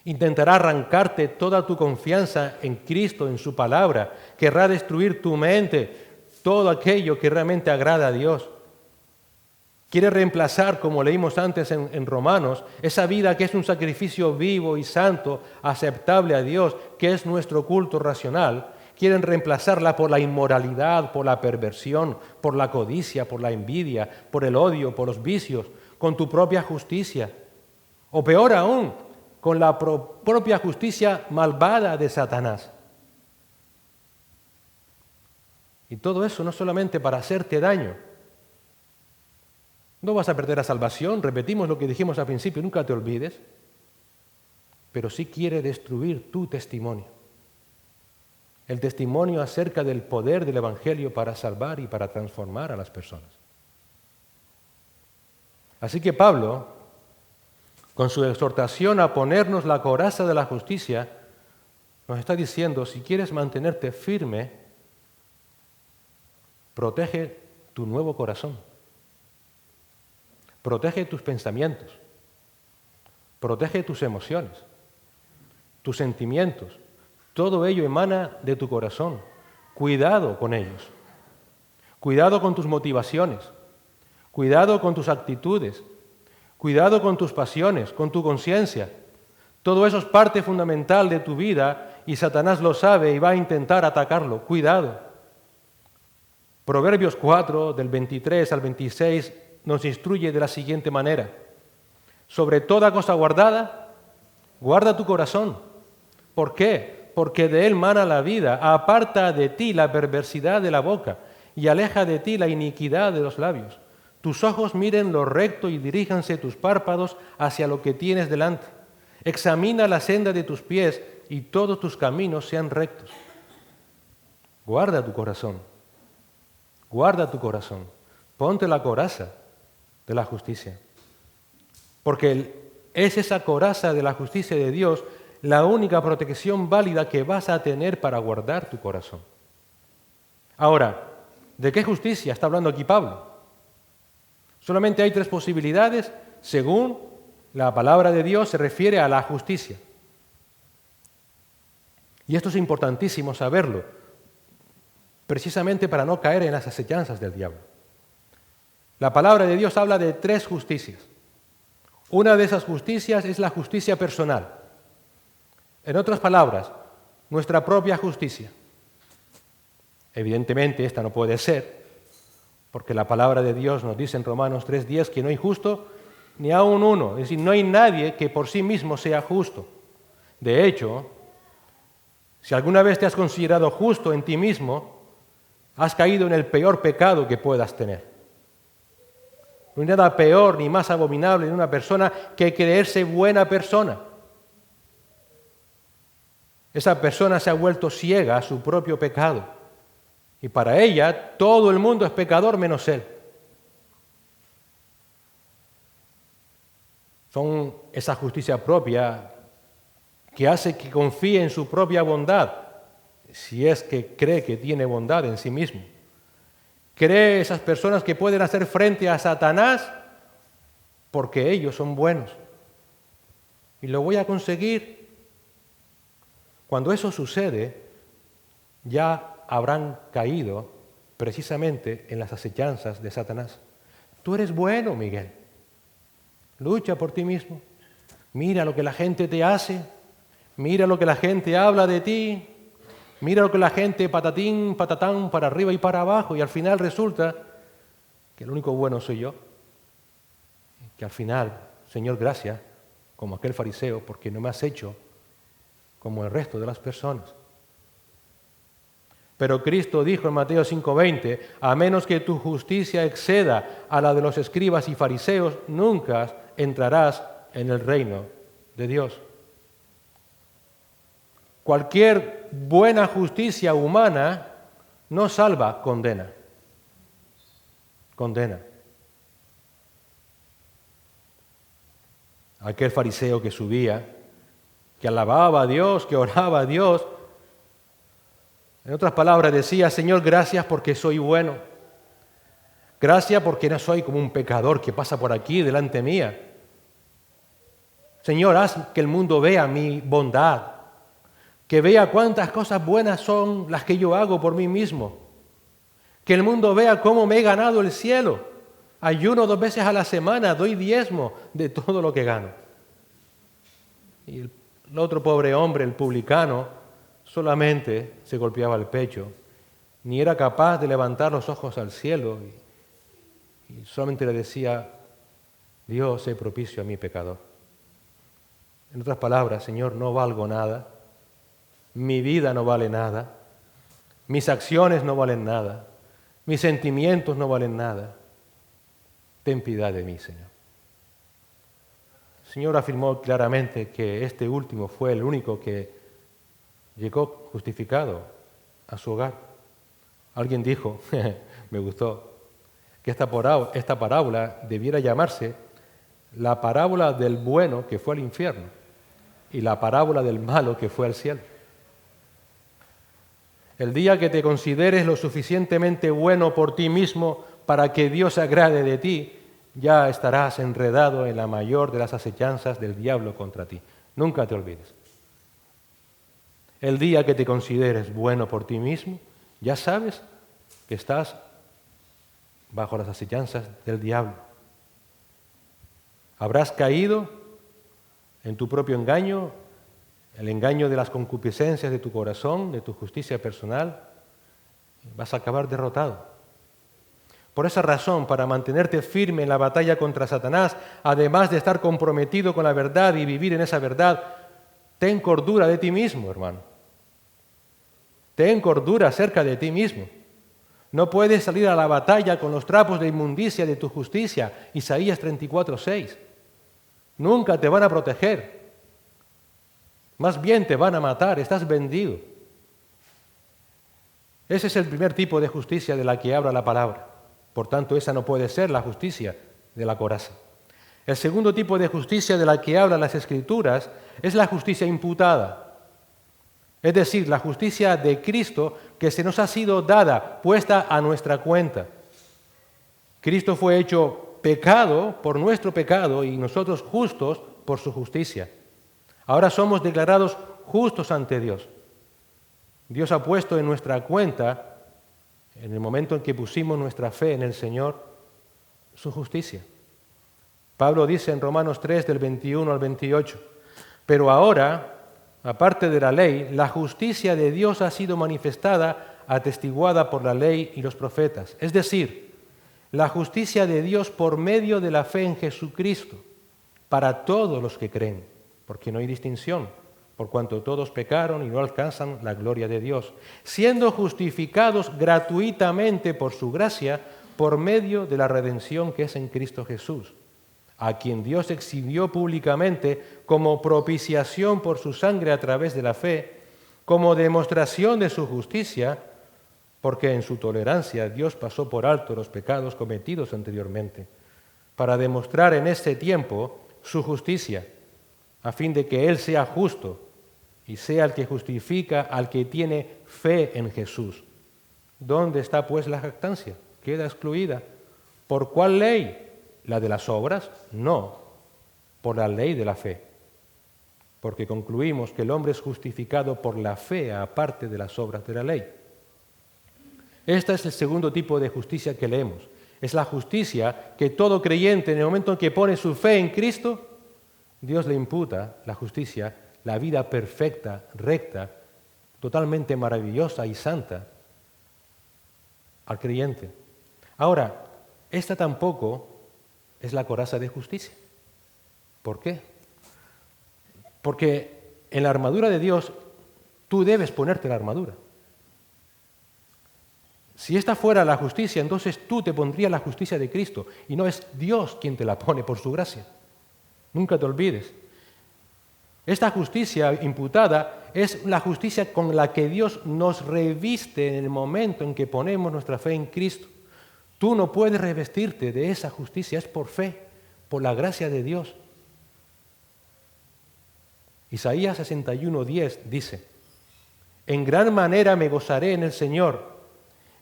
Intentará arrancarte toda tu confianza en Cristo, en su palabra. Querrá destruir tu mente, todo aquello que realmente agrada a Dios. Quiere reemplazar, como leímos antes en Romanos, esa vida que es un sacrificio vivo y santo, aceptable a Dios, que es nuestro culto racional. Quieren reemplazarla por la inmoralidad, por la perversión, por la codicia, por la envidia, por el odio, por los vicios, con tu propia justicia. O peor aún, con la propia justicia malvada de Satanás. Y todo eso no solamente para hacerte daño. No vas a perder la salvación, repetimos lo que dijimos al principio, nunca te olvides, pero sí quiere destruir tu testimonio. el testimonio acerca del poder del Evangelio para salvar y para transformar a las personas. Así que Pablo, con su exhortación a ponernos la coraza de la justicia, nos está diciendo, si quieres mantenerte firme, protege tu nuevo corazón, protege tus pensamientos, protege tus emociones, tus sentimientos. Todo ello emana de tu corazón. Cuidado con ellos. Cuidado con tus motivaciones. Cuidado con tus actitudes. Cuidado con tus pasiones, con tu conciencia. Todo eso es parte fundamental de tu vida y Satanás lo sabe y va a intentar atacarlo. Cuidado. Proverbios 4, del 23 al 26, nos instruye de la siguiente manera. Sobre toda cosa guardada, guarda tu corazón. ¿Por qué? Porque de él mana la vida. Aparta de ti la perversidad de la boca y aleja de ti la iniquidad de los labios. Tus ojos miren lo recto y diríjanse tus párpados hacia lo que tienes delante. Examina la senda de tus pies y todos tus caminos sean rectos. Guarda tu corazón. Guarda tu corazón. Ponte la coraza de la justicia. Porque es esa coraza de la justicia de Dios la única protección válida que vas a tener para guardar tu corazón. Ahora, ¿de qué justicia está hablando aquí Pablo? Solamente hay 3 posibilidades según la palabra de Dios se refiere a la justicia. Y esto es importantísimo saberlo, precisamente para no caer en las acechanzas del diablo. La palabra de Dios habla de 3 justicias. Una de esas justicias es la justicia personal. En otras palabras, nuestra propia justicia. Evidentemente, esta no puede ser, porque la palabra de Dios nos dice en Romanos 3:10 que no hay justo ni aun uno. Es decir, no hay nadie que por sí mismo sea justo. De hecho, si alguna vez te has considerado justo en ti mismo, has caído en el peor pecado que puedas tener. No hay nada peor ni más abominable en una persona que creerse buena persona. Esa persona se ha vuelto ciega a su propio pecado. Y para ella todo el mundo es pecador menos él. Son esa justicia propia que hace que confíe en su propia bondad, si es que cree que tiene bondad en sí mismo. Cree esas personas que pueden hacer frente a Satanás porque ellos son buenos. Y lo voy a conseguir. Cuando eso sucede, ya habrán caído precisamente en las acechanzas de Satanás. Tú eres bueno, Miguel. Lucha por ti mismo. Mira lo que la gente te hace. Mira lo que la gente habla de ti. Mira lo que la gente patatín, patatán, para arriba y para abajo. Y al final resulta que el único bueno soy yo. Que al final, Señor, gracias, como aquel fariseo, porque no me has hecho como el resto de las personas. Pero Cristo dijo en Mateo 5:20, a menos que tu justicia exceda a la de los escribas y fariseos, nunca entrarás en el reino de Dios. Cualquier buena justicia humana no salva, condena. Condena. Aquel fariseo que subía, que alababa a Dios, que oraba a Dios, en otras palabras decía, Señor, gracias porque soy bueno. Gracias porque no soy como un pecador que pasa por aquí delante mía. Señor, haz que el mundo vea mi bondad, que vea cuántas cosas buenas son las que yo hago por mí mismo, que el mundo vea cómo me he ganado el cielo. Ayuno 2 veces a la semana, doy diezmo de todo lo que gano. Y el otro pobre hombre, el publicano, solamente se golpeaba el pecho, ni era capaz de levantar los ojos al cielo y solamente le decía, Dios, sé propicio a mi pecador. En otras palabras, Señor, no valgo nada, mi vida no vale nada, mis acciones no valen nada, mis sentimientos no valen nada. Ten piedad de mí, Señor. El Señor afirmó claramente que este último fue el único que llegó justificado a su hogar. Alguien dijo, me gustó, que esta parábola debiera llamarse la parábola del bueno que fue al infierno y la parábola del malo que fue al cielo. El día que te consideres lo suficientemente bueno por ti mismo para que Dios se agrade de ti, ya estarás enredado en la mayor de las acechanzas del diablo contra ti. Nunca te olvides. El día que te consideres bueno por ti mismo, ya sabes que estás bajo las acechanzas del diablo. Habrás caído en tu propio engaño, el engaño de las concupiscencias de tu corazón, de tu justicia personal. Vas a acabar derrotado. Por esa razón, para mantenerte firme en la batalla contra Satanás, además de estar comprometido con la verdad y vivir en esa verdad, ten cordura de ti mismo, hermano. Ten cordura acerca de ti mismo. No puedes salir a la batalla con los trapos de inmundicia de tu justicia. Isaías 34:6. Nunca te van a proteger. Más bien te van a matar. Estás vendido. Ese es el primer tipo de justicia de la que habla la palabra. Por tanto, esa no puede ser la justicia de la coraza. El segundo tipo de justicia de la que hablan las Escrituras es la justicia imputada. Es decir, la justicia de Cristo que se nos ha sido dada, puesta a nuestra cuenta. Cristo fue hecho pecado por nuestro pecado y nosotros justos por su justicia. Ahora somos declarados justos ante Dios. Dios ha puesto en nuestra cuenta, en el momento en que pusimos nuestra fe en el Señor, su justicia. Pablo dice en Romanos 3, del 21 al 28, pero ahora, aparte de la ley, la justicia de Dios ha sido manifestada, atestiguada por la ley y los profetas. Es decir, la justicia de Dios por medio de la fe en Jesucristo, para todos los que creen, porque no hay distinción, por cuanto todos pecaron y no alcanzan la gloria de Dios, siendo justificados gratuitamente por su gracia, por medio de la redención que es en Cristo Jesús, a quien Dios exhibió públicamente como propiciación por su sangre a través de la fe, como demostración de su justicia, porque en su tolerancia Dios pasó por alto los pecados cometidos anteriormente, para demostrar en este tiempo su justicia, a fin de que Él sea justo y sea el que justifica al que tiene fe en Jesús. ¿Dónde está pues la jactancia? Queda excluida. ¿Por cuál ley? ¿La de las obras? No, por la ley de la fe. Porque concluimos que el hombre es justificado por la fe aparte de las obras de la ley. Este es el segundo tipo de justicia que leemos. Es la justicia que todo creyente, en el momento en que pone su fe en Cristo, Dios le imputa la justicia, la vida perfecta, recta, totalmente maravillosa y santa al creyente. Ahora, esta tampoco es la coraza de justicia. ¿Por qué? Porque en la armadura de Dios tú debes ponerte la armadura. Si esta fuera la justicia, entonces tú te pondrías la justicia de Cristo y no es Dios quien te la pone por su gracia. Nunca te olvides. Esta justicia imputada es la justicia con la que Dios nos reviste en el momento en que ponemos nuestra fe en Cristo. Tú no puedes revestirte de esa justicia, es por fe, por la gracia de Dios. Isaías 61:10 dice, en gran manera me gozaré en el Señor,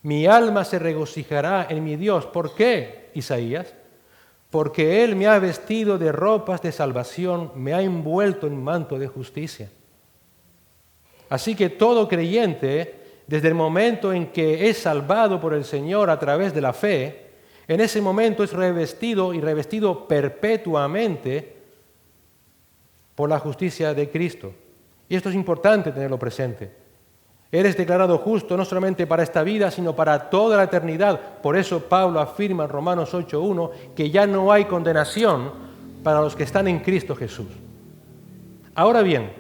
mi alma se regocijará en mi Dios. ¿Por qué, Isaías? Porque Él me ha vestido de ropas de salvación, me ha envuelto en manto de justicia. Así que todo creyente, desde el momento en que es salvado por el Señor a través de la fe, en ese momento es revestido y revestido perpetuamente por la justicia de Cristo. Y esto es importante tenerlo presente. Eres declarado justo no solamente para esta vida, sino para toda la eternidad. Por eso Pablo afirma en Romanos 8:1 que ya no hay condenación para los que están en Cristo Jesús. Ahora bien,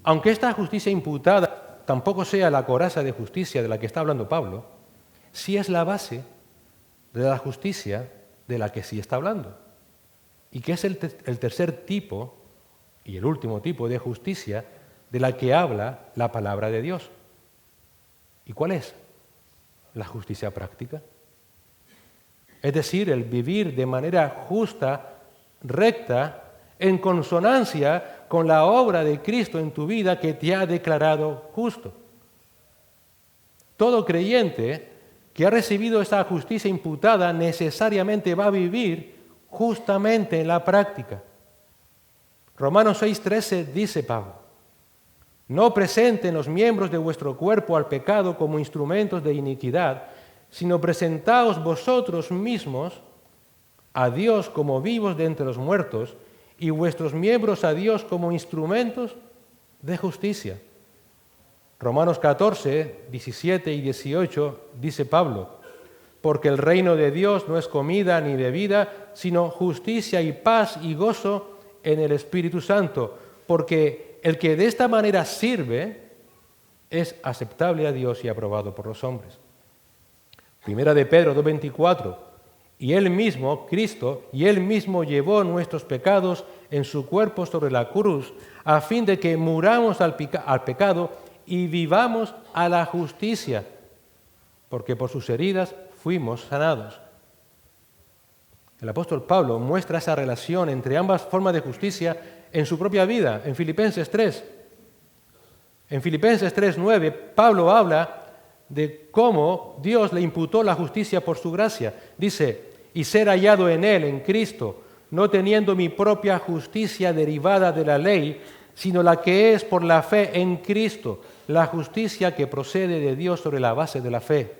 aunque esta justicia imputada tampoco sea la coraza de justicia de la que está hablando Pablo, sí es la base de la justicia de la que sí está hablando. Y que es el tercer tipo y el último tipo de justicia de la que habla la palabra de Dios. ¿Y cuál es la justicia práctica? Es decir, el vivir de manera justa, recta, en consonancia con la obra de Cristo en tu vida que te ha declarado justo. Todo creyente que ha recibido esa justicia imputada necesariamente va a vivir justamente en la práctica. Romanos 6:13 dice Pablo: no presenten los miembros de vuestro cuerpo al pecado como instrumentos de iniquidad, sino presentaos vosotros mismos a Dios como vivos de entre los muertos y vuestros miembros a Dios como instrumentos de justicia. Romanos 14, 17 y 18 dice Pablo: porque el reino de Dios no es comida ni bebida, sino justicia y paz y gozo en el Espíritu Santo, porque el que de esta manera sirve es aceptable a Dios y aprobado por los hombres. Primera de Pedro 2:24, y Él mismo, Cristo, y Él mismo llevó nuestros pecados en su cuerpo sobre la cruz, a fin de que muramos al pecado y vivamos a la justicia, porque por sus heridas fuimos sanados. El apóstol Pablo muestra esa relación entre ambas formas de justicia en su propia vida, en Filipenses 3. En Filipenses 3:9, Pablo habla de cómo Dios le imputó la justicia por su gracia. Dice: y ser hallado en Él, en Cristo, no teniendo mi propia justicia derivada de la ley, sino la que es por la fe en Cristo, la justicia que procede de Dios sobre la base de la fe.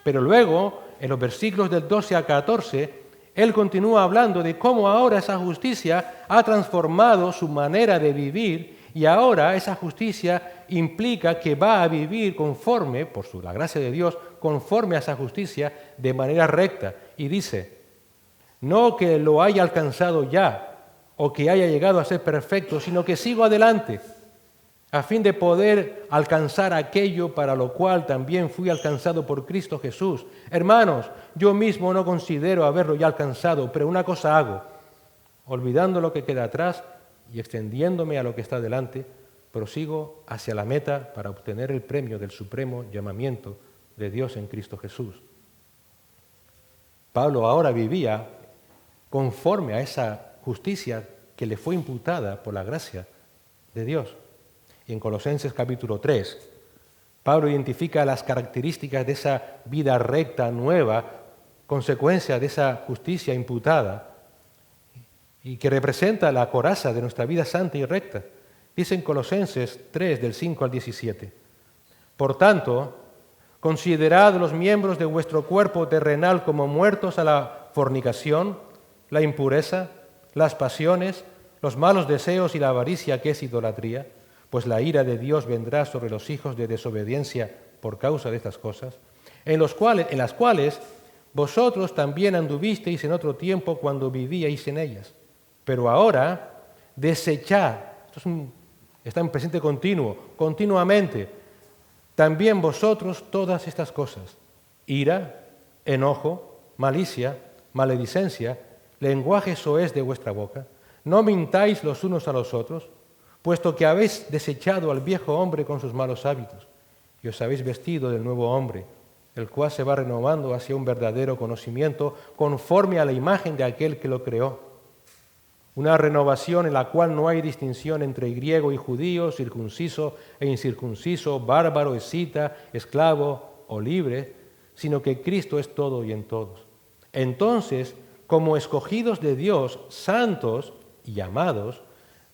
Pero luego, en los versículos del 12 al 14, él continúa hablando de cómo ahora esa justicia ha transformado su manera de vivir, y ahora esa justicia implica que va a vivir conforme, por la gracia de Dios, conforme a esa justicia de manera recta. Y dice: no que lo haya alcanzado ya o que haya llegado a ser perfecto, sino que sigo adelante a fin de poder alcanzar aquello para lo cual también fui alcanzado por Cristo Jesús. Hermanos, yo mismo no considero haberlo ya alcanzado, pero una cosa hago, olvidando lo que queda atrás y extendiéndome a lo que está delante, prosigo hacia la meta para obtener el premio del supremo llamamiento de Dios en Cristo Jesús. Pablo ahora vivía conforme a esa justicia que le fue imputada por la gracia de Dios. Y en Colosenses capítulo 3, Pablo identifica las características de esa vida recta, nueva, consecuencia de esa justicia imputada y que representa la coraza de nuestra vida santa y recta. Dice en Colosenses 3, del 5 al 17, por tanto, considerad los miembros de vuestro cuerpo terrenal como muertos a la fornicación, la impureza, las pasiones, los malos deseos y la avaricia, que es idolatría, pues la ira de Dios vendrá sobre los hijos de desobediencia por causa de estas cosas, en las cuales vosotros también anduvisteis en otro tiempo cuando vivíais en ellas. Pero ahora desechad, está en presente continuo, continuamente, también vosotros todas estas cosas: ira, enojo, malicia, maledicencia, lenguaje soez de vuestra boca. No mintáis los unos a los otros, puesto que habéis desechado al viejo hombre con sus malos hábitos, y os habéis vestido del nuevo hombre, el cual se va renovando hacia un verdadero conocimiento conforme a la imagen de aquel que lo creó. Una renovación en la cual no hay distinción entre griego y judío, circunciso e incircunciso, bárbaro, escita, esclavo o libre, sino que Cristo es todo y en todos. Entonces, como escogidos de Dios, santos y amados,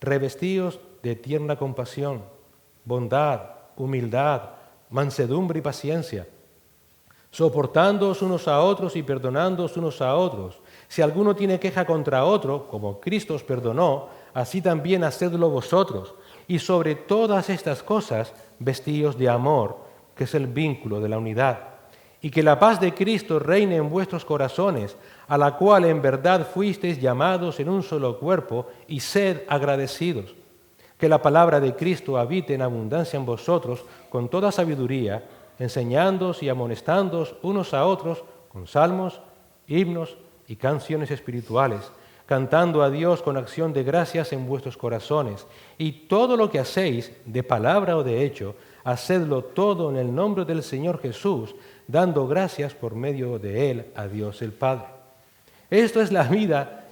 revestidos de tierna compasión, bondad, humildad, mansedumbre y paciencia, soportándoos unos a otros y perdonándoos unos a otros. Si alguno tiene queja contra otro, como Cristo os perdonó, así también hacedlo vosotros. Y sobre todas estas cosas, vestíos de amor, que es el vínculo de la unidad. Y que la paz de Cristo reine en vuestros corazones, a la cual en verdad fuisteis llamados en un solo cuerpo, y sed agradecidos. Que la palabra de Cristo habite en abundancia en vosotros, con toda sabiduría, enseñándoos y amonestándoos unos a otros con salmos, himnos y canciones espirituales, cantando a Dios con acción de gracias en vuestros corazones. Y todo lo que hacéis, de palabra o de hecho, hacedlo todo en el nombre del Señor Jesús, dando gracias por medio de Él a Dios el Padre. Esto es la vida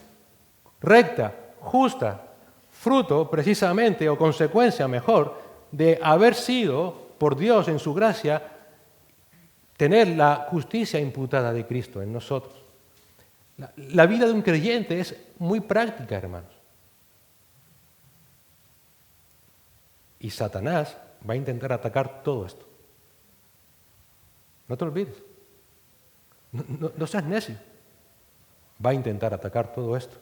recta, justa, fruto precisamente o consecuencia mejor de haber sido por Dios en su gracia, tener la justicia imputada de Cristo en nosotros. La vida de un creyente es muy práctica, hermanos. Y Satanás va a intentar atacar todo esto. No te olvides. No seas necio. Va a intentar atacar todo esto.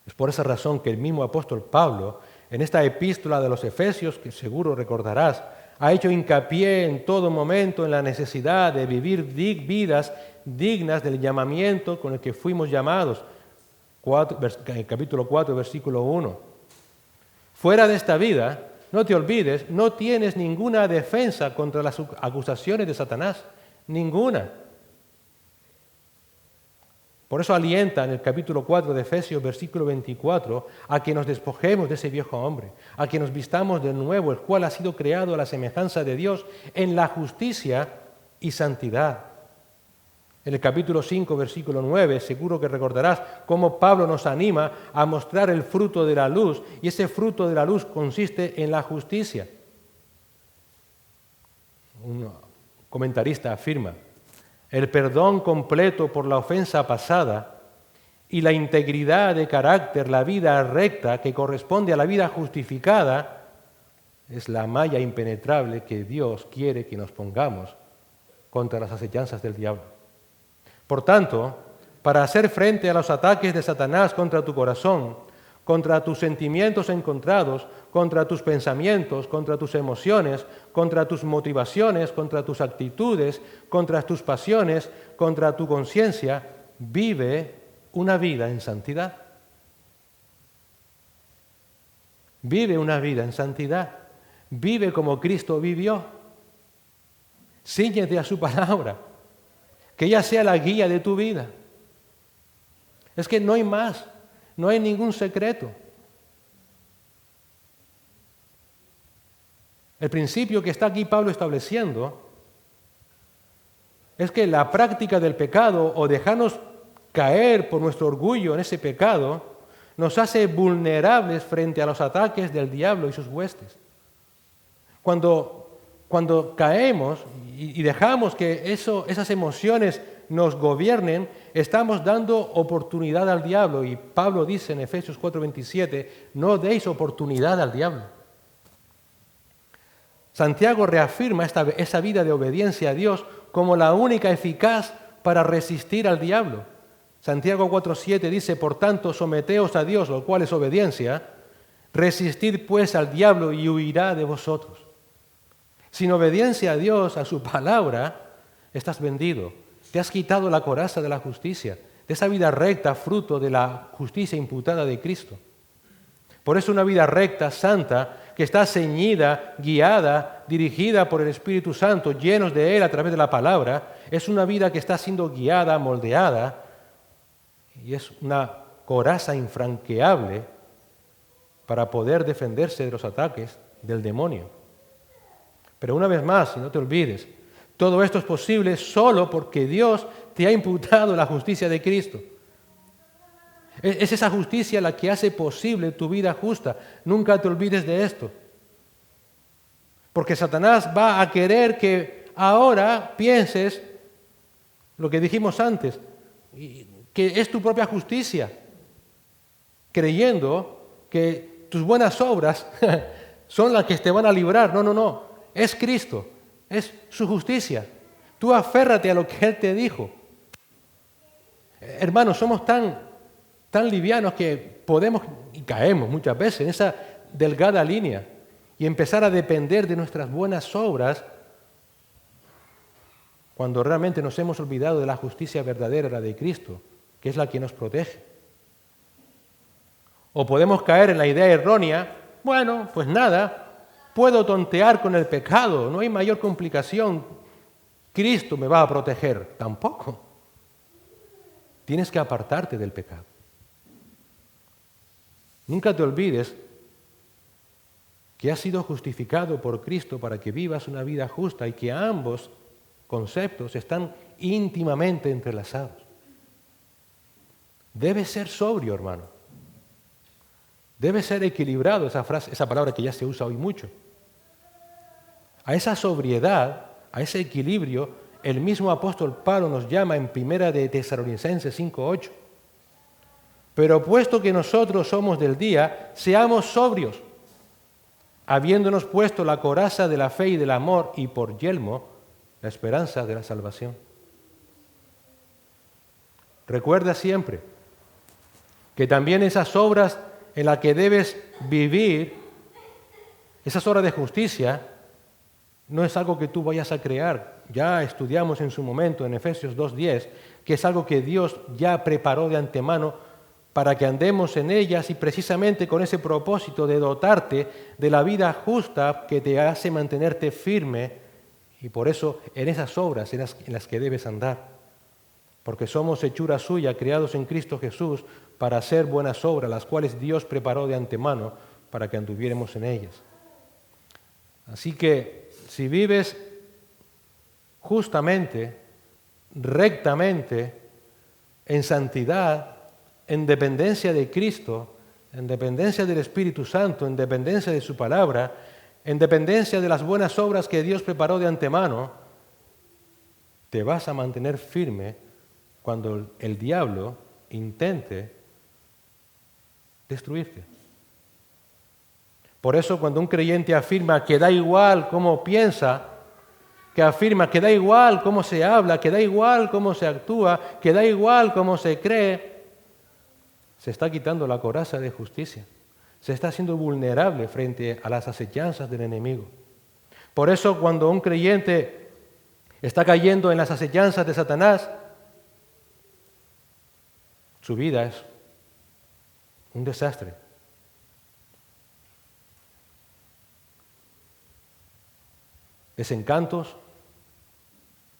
Es por esa razón que el mismo apóstol Pablo, en esta epístola de los Efesios, que seguro recordarás, ha hecho hincapié en todo momento en la necesidad de vivir vidas dignas del llamamiento con el que fuimos llamados. Capítulo 4, versículo 1. Fuera de esta vida, no te olvides, no tienes ninguna defensa contra las acusaciones de Satanás. Ninguna. Por eso alienta en el capítulo 4 de Efesios, versículo 24, a que nos despojemos de ese viejo hombre, a que nos vistamos de nuevo, el cual ha sido creado a la semejanza de Dios en la justicia y santidad. En el capítulo 5, versículo 9, seguro que recordarás cómo Pablo nos anima a mostrar el fruto de la luz, y ese fruto de la luz consiste en la justicia. Un comentarista afirma: el perdón completo por la ofensa pasada y la integridad de carácter, la vida recta que corresponde a la vida justificada, es la malla impenetrable que Dios quiere que nos pongamos contra las acechanzas del diablo. Por tanto, para hacer frente a los ataques de Satanás contra tu corazón, contra tus sentimientos encontrados, contra tus pensamientos, contra tus emociones, contra tus motivaciones, contra tus actitudes, contra tus pasiones, contra tu conciencia, vive una vida en santidad. Vive una vida en santidad. Vive como Cristo vivió. Cíñete a su palabra. Que ella sea la guía de tu vida. Es que no hay más. No hay ningún secreto. El principio que está aquí Pablo estableciendo es que la práctica del pecado o dejarnos caer por nuestro orgullo en ese pecado nos hace vulnerables frente a los ataques del diablo y sus huestes. Cuando caemos y dejamos que esas emociones nos gobiernen, estamos dando oportunidad al diablo. Y Pablo dice en Efesios 4:27, no deis oportunidad al diablo. Santiago reafirma esa vida de obediencia a Dios como la única eficaz para resistir al diablo. Santiago 4:7 dice, por tanto, someteos a Dios, lo cual es obediencia, resistid pues al diablo y huirá de vosotros. Sin obediencia a Dios, a su palabra, estás vendido. Te has quitado la coraza de la justicia, de esa vida recta, fruto de la justicia imputada de Cristo. Por eso una vida recta, santa, que está ceñida, guiada, dirigida por el Espíritu Santo, llenos de Él a través de la palabra, es una vida que está siendo guiada, moldeada, y es una coraza infranqueable para poder defenderse de los ataques del demonio. Pero una vez más, y no te olvides, todo esto es posible solo porque Dios te ha imputado la justicia de Cristo. Es esa justicia la que hace posible tu vida justa. Nunca te olvides de esto. Porque Satanás va a querer que ahora pienses lo que dijimos antes, que es tu propia justicia, creyendo que tus buenas obras son las que te van a librar. No. Es Cristo, es su justicia. Tú aférrate a lo que Él te dijo. Hermanos, somos tan livianos que podemos, y caemos muchas veces en esa delgada línea, y empezar a depender de nuestras buenas obras cuando realmente nos hemos olvidado de la justicia verdadera, la de Cristo, que es la que nos protege. O podemos caer en la idea errónea, bueno, pues nada, puedo tontear con el pecado, no hay mayor complicación, Cristo me va a proteger. Tampoco. Tienes que apartarte del pecado. Nunca te olvides que has sido justificado por Cristo para que vivas una vida justa y que ambos conceptos están íntimamente entrelazados. Debe ser sobrio, hermano. Debe ser equilibrado, esa frase, esa palabra que ya se usa hoy mucho. A esa sobriedad, a ese equilibrio, el mismo apóstol Pablo nos llama en 1 de Tesalonicenses 5:8. Pero puesto que nosotros somos del día, seamos sobrios, habiéndonos puesto la coraza de la fe y del amor y por yelmo la esperanza de la salvación. Recuerda siempre que también esas obras en las que debes vivir, esas obras de justicia, no es algo que tú vayas a crear. Ya estudiamos en su momento en Efesios 2:10 que es algo que Dios ya preparó de antemano para que andemos en ellas y precisamente con ese propósito de dotarte de la vida justa que te hace mantenerte firme y por eso en esas obras en las que debes andar. Porque somos hechura suya, creados en Cristo Jesús para hacer buenas obras, las cuales Dios preparó de antemano para que anduviéramos en ellas. Así que si vives justamente, rectamente, en santidad, en dependencia de Cristo, en dependencia del Espíritu Santo, en dependencia de su palabra, en dependencia de las buenas obras que Dios preparó de antemano, te vas a mantener firme cuando el diablo intente destruirte. Por eso cuando un creyente afirma que da igual cómo piensa, que afirma que da igual cómo se habla, que da igual cómo se actúa, que da igual cómo se cree, se está quitando la coraza de justicia. Se está haciendo vulnerable frente a las acechanzas del enemigo. Por eso cuando un creyente está cayendo en las acechanzas de Satanás, su vida es un desastre. Desencantos,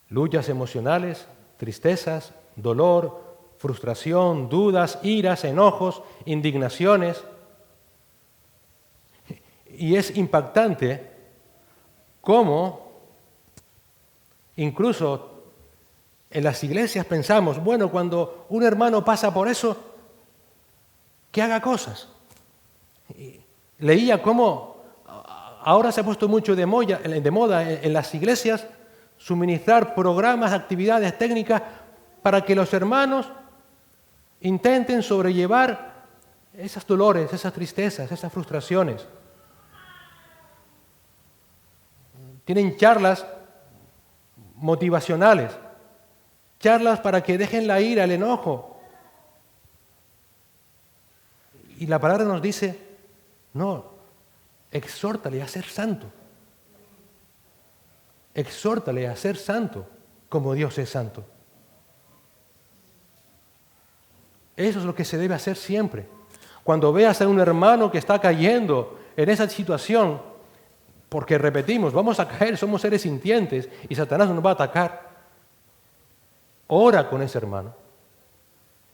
luchas emocionales, tristezas, dolor, frustración, dudas, iras, enojos, indignaciones. Y es impactante cómo incluso en las iglesias pensamos, bueno, cuando un hermano pasa por eso, que haga cosas. Leía cómo ahora se ha puesto mucho de moda en las iglesias suministrar programas, actividades técnicas para que los hermanos intenten sobrellevar esos dolores, esas tristezas, esas frustraciones. Tienen charlas motivacionales, charlas para que dejen la ira, el enojo. Y la palabra nos dice, no, exhórtale a ser santo. Exhórtale a ser santo como Dios es santo. Eso es lo que se debe hacer siempre. Cuando veas a un hermano que está cayendo en esa situación, porque repetimos, vamos a caer, somos seres sintientes y Satanás nos va a atacar. Ora con ese hermano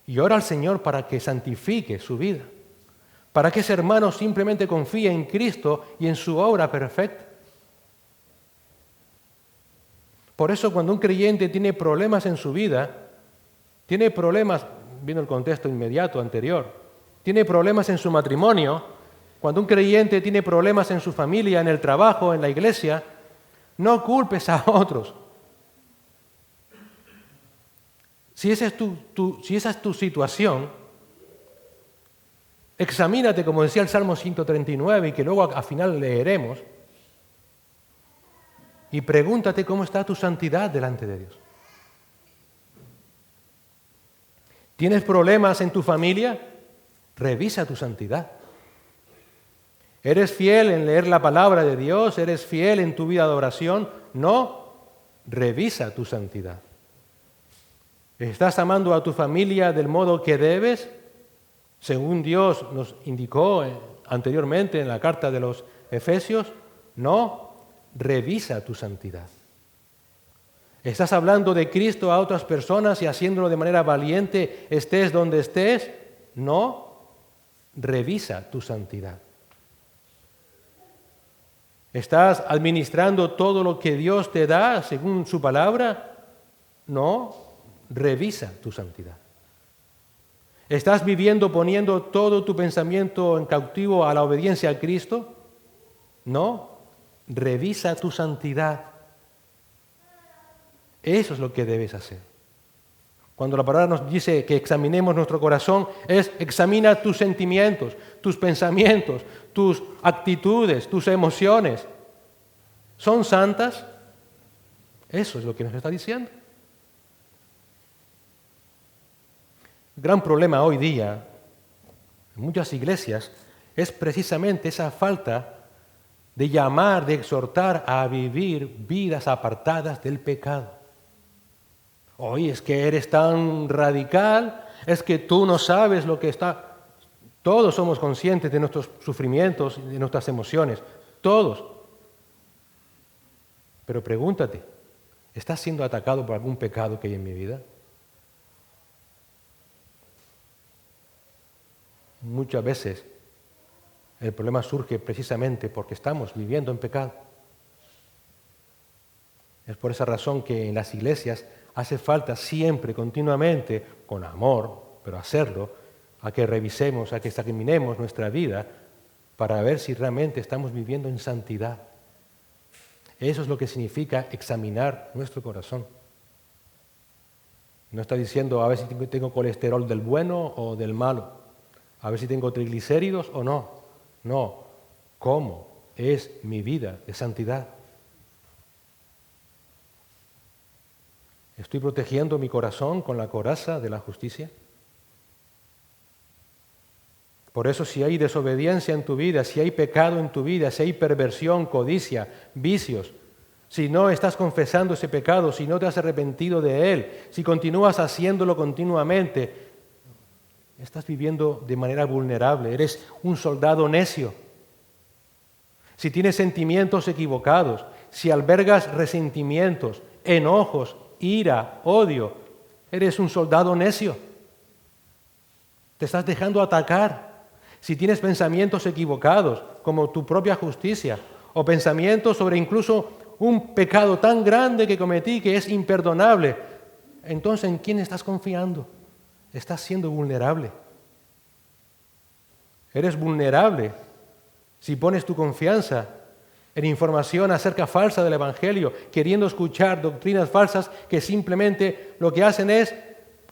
y ora al Señor para que santifique su vida, para que ese hermano simplemente confíe en Cristo y en su obra perfecta. Por eso cuando un creyente tiene problemas en su vida, tiene problemas, viendo el contexto inmediato anterior, tiene problemas en su matrimonio, cuando un creyente tiene problemas en su familia, en el trabajo, en la iglesia, no culpes a otros. Si esa es tu situación, examínate, como decía el Salmo 139, y que luego al final leeremos, y pregúntate cómo está tu santidad delante de Dios. ¿Tienes problemas en tu familia? Revisa tu santidad. ¿Eres fiel en leer la palabra de Dios? ¿Eres fiel en tu vida de oración? No, revisa tu santidad. ¿Estás amando a tu familia del modo que debes? Según Dios nos indicó anteriormente en la carta de los Efesios. No, revisa tu santidad. ¿Estás hablando de Cristo a otras personas y haciéndolo de manera valiente, estés donde estés? No, revisa tu santidad. ¿Estás administrando todo lo que Dios te da según su palabra? No, revisa tu santidad. ¿Estás viviendo poniendo todo tu pensamiento en cautivo a la obediencia a Cristo? No, revisa tu santidad. Eso es lo que debes hacer. Cuando la palabra nos dice que examinemos nuestro corazón, examina tus sentimientos, tus pensamientos, tus actitudes, tus emociones. ¿Son santas? Eso es lo que nos está diciendo. El gran problema hoy día en muchas iglesias es precisamente esa falta de llamar, de exhortar a vivir vidas apartadas del pecado. Hoy es que eres tan radical, es que tú no sabes lo que está. Todos somos conscientes de nuestros sufrimientos, de nuestras emociones, todos. Pero pregúntate, ¿estás siendo atacado por algún pecado que hay en mi vida? Muchas veces el problema surge precisamente porque estamos viviendo en pecado. Es por esa razón que en las iglesias hace falta siempre, continuamente, con amor, pero hacerlo, a que revisemos, a que examinemos nuestra vida para ver si realmente estamos viviendo en santidad. Eso es lo que significa examinar nuestro corazón. No está diciendo a ver si tengo colesterol del bueno o del malo, a ver si tengo triglicéridos o no. No, ¿cómo es mi vida de santidad? ¿Estoy protegiendo mi corazón con la coraza de la justicia? Por eso, si hay desobediencia en tu vida, si hay pecado en tu vida, si hay perversión, codicia, vicios, si no estás confesando ese pecado, si no te has arrepentido de él, si continúas haciéndolo continuamente, estás viviendo de manera vulnerable, eres un soldado necio. Si tienes sentimientos equivocados, si albergas resentimientos, enojos, ira, odio, eres un soldado necio. Te estás dejando atacar. Si tienes pensamientos equivocados, como tu propia justicia, o pensamientos sobre incluso un pecado tan grande que cometí que es imperdonable, entonces ¿en quién estás confiando? Estás siendo vulnerable. Eres vulnerable si pones tu confianza en información acerca falsa del Evangelio, queriendo escuchar doctrinas falsas que simplemente lo que hacen es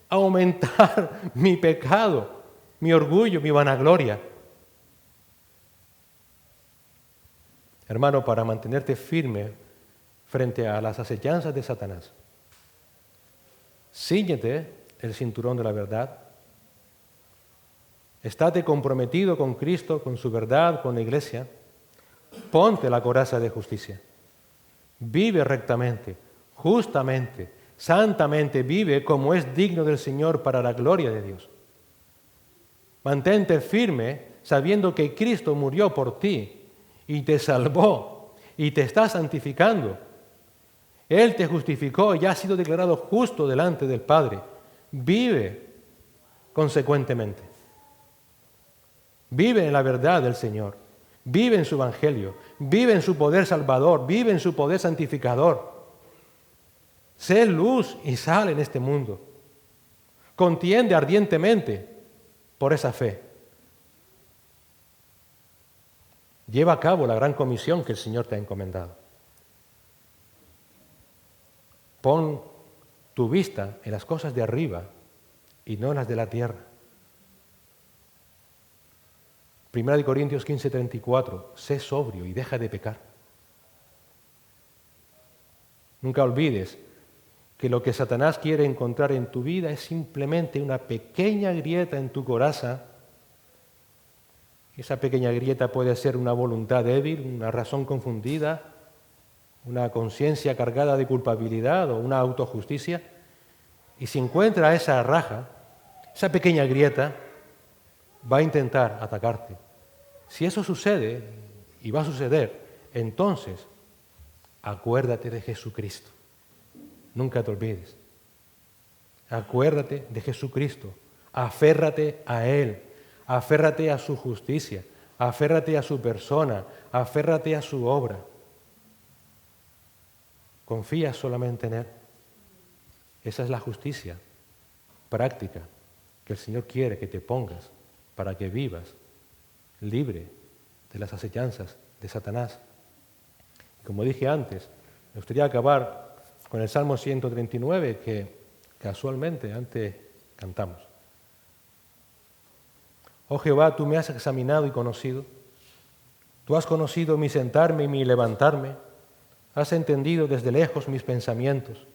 aumentar mi pecado, mi orgullo, mi vanagloria. Hermano, para mantenerte firme frente a las acechanzas de Satanás, cíñete el cinturón de la verdad. Estate comprometido con Cristo, con su verdad, con la iglesia. Ponte la coraza de justicia. Vive rectamente, justamente, santamente. Vive como es digno del Señor para la gloria de Dios. Mantente firme sabiendo que Cristo murió por ti y te salvó y te está santificando. Él te justificó y has sido declarado justo delante del Padre. Vive consecuentemente. Vive en la verdad del Señor. Vive en su evangelio. Vive en su poder salvador. Vive en su poder santificador. Sé luz y sal en este mundo. Contiende ardientemente por esa fe. Lleva a cabo la gran comisión que el Señor te ha encomendado. Pon tu vista en las cosas de arriba y no en las de la tierra. 1 Corintios 15:34, sé sobrio y deja de pecar. Nunca olvides que lo que Satanás quiere encontrar en tu vida es simplemente una pequeña grieta en tu coraza. Esa pequeña grieta puede ser una voluntad débil, una razón confundida, una conciencia cargada de culpabilidad o una autojusticia. Y si encuentra esa raja, esa pequeña grieta, va a intentar atacarte. Si eso sucede, y va a suceder, entonces acuérdate de Jesucristo. Nunca te olvides. Acuérdate de Jesucristo. Aférrate a Él. Aférrate a su justicia. Aférrate a su persona. Aférrate a su obra. confías solamente en Él. Esa es la justicia práctica que el Señor quiere que te pongas para que vivas libre de las acechanzas de Satanás. Como dije antes, me gustaría acabar con el Salmo 139 que casualmente antes cantamos. Oh Jehová, tú me has examinado y conocido. Tú has conocido mi sentarme y mi levantarme. Has entendido desde lejos mis pensamientos.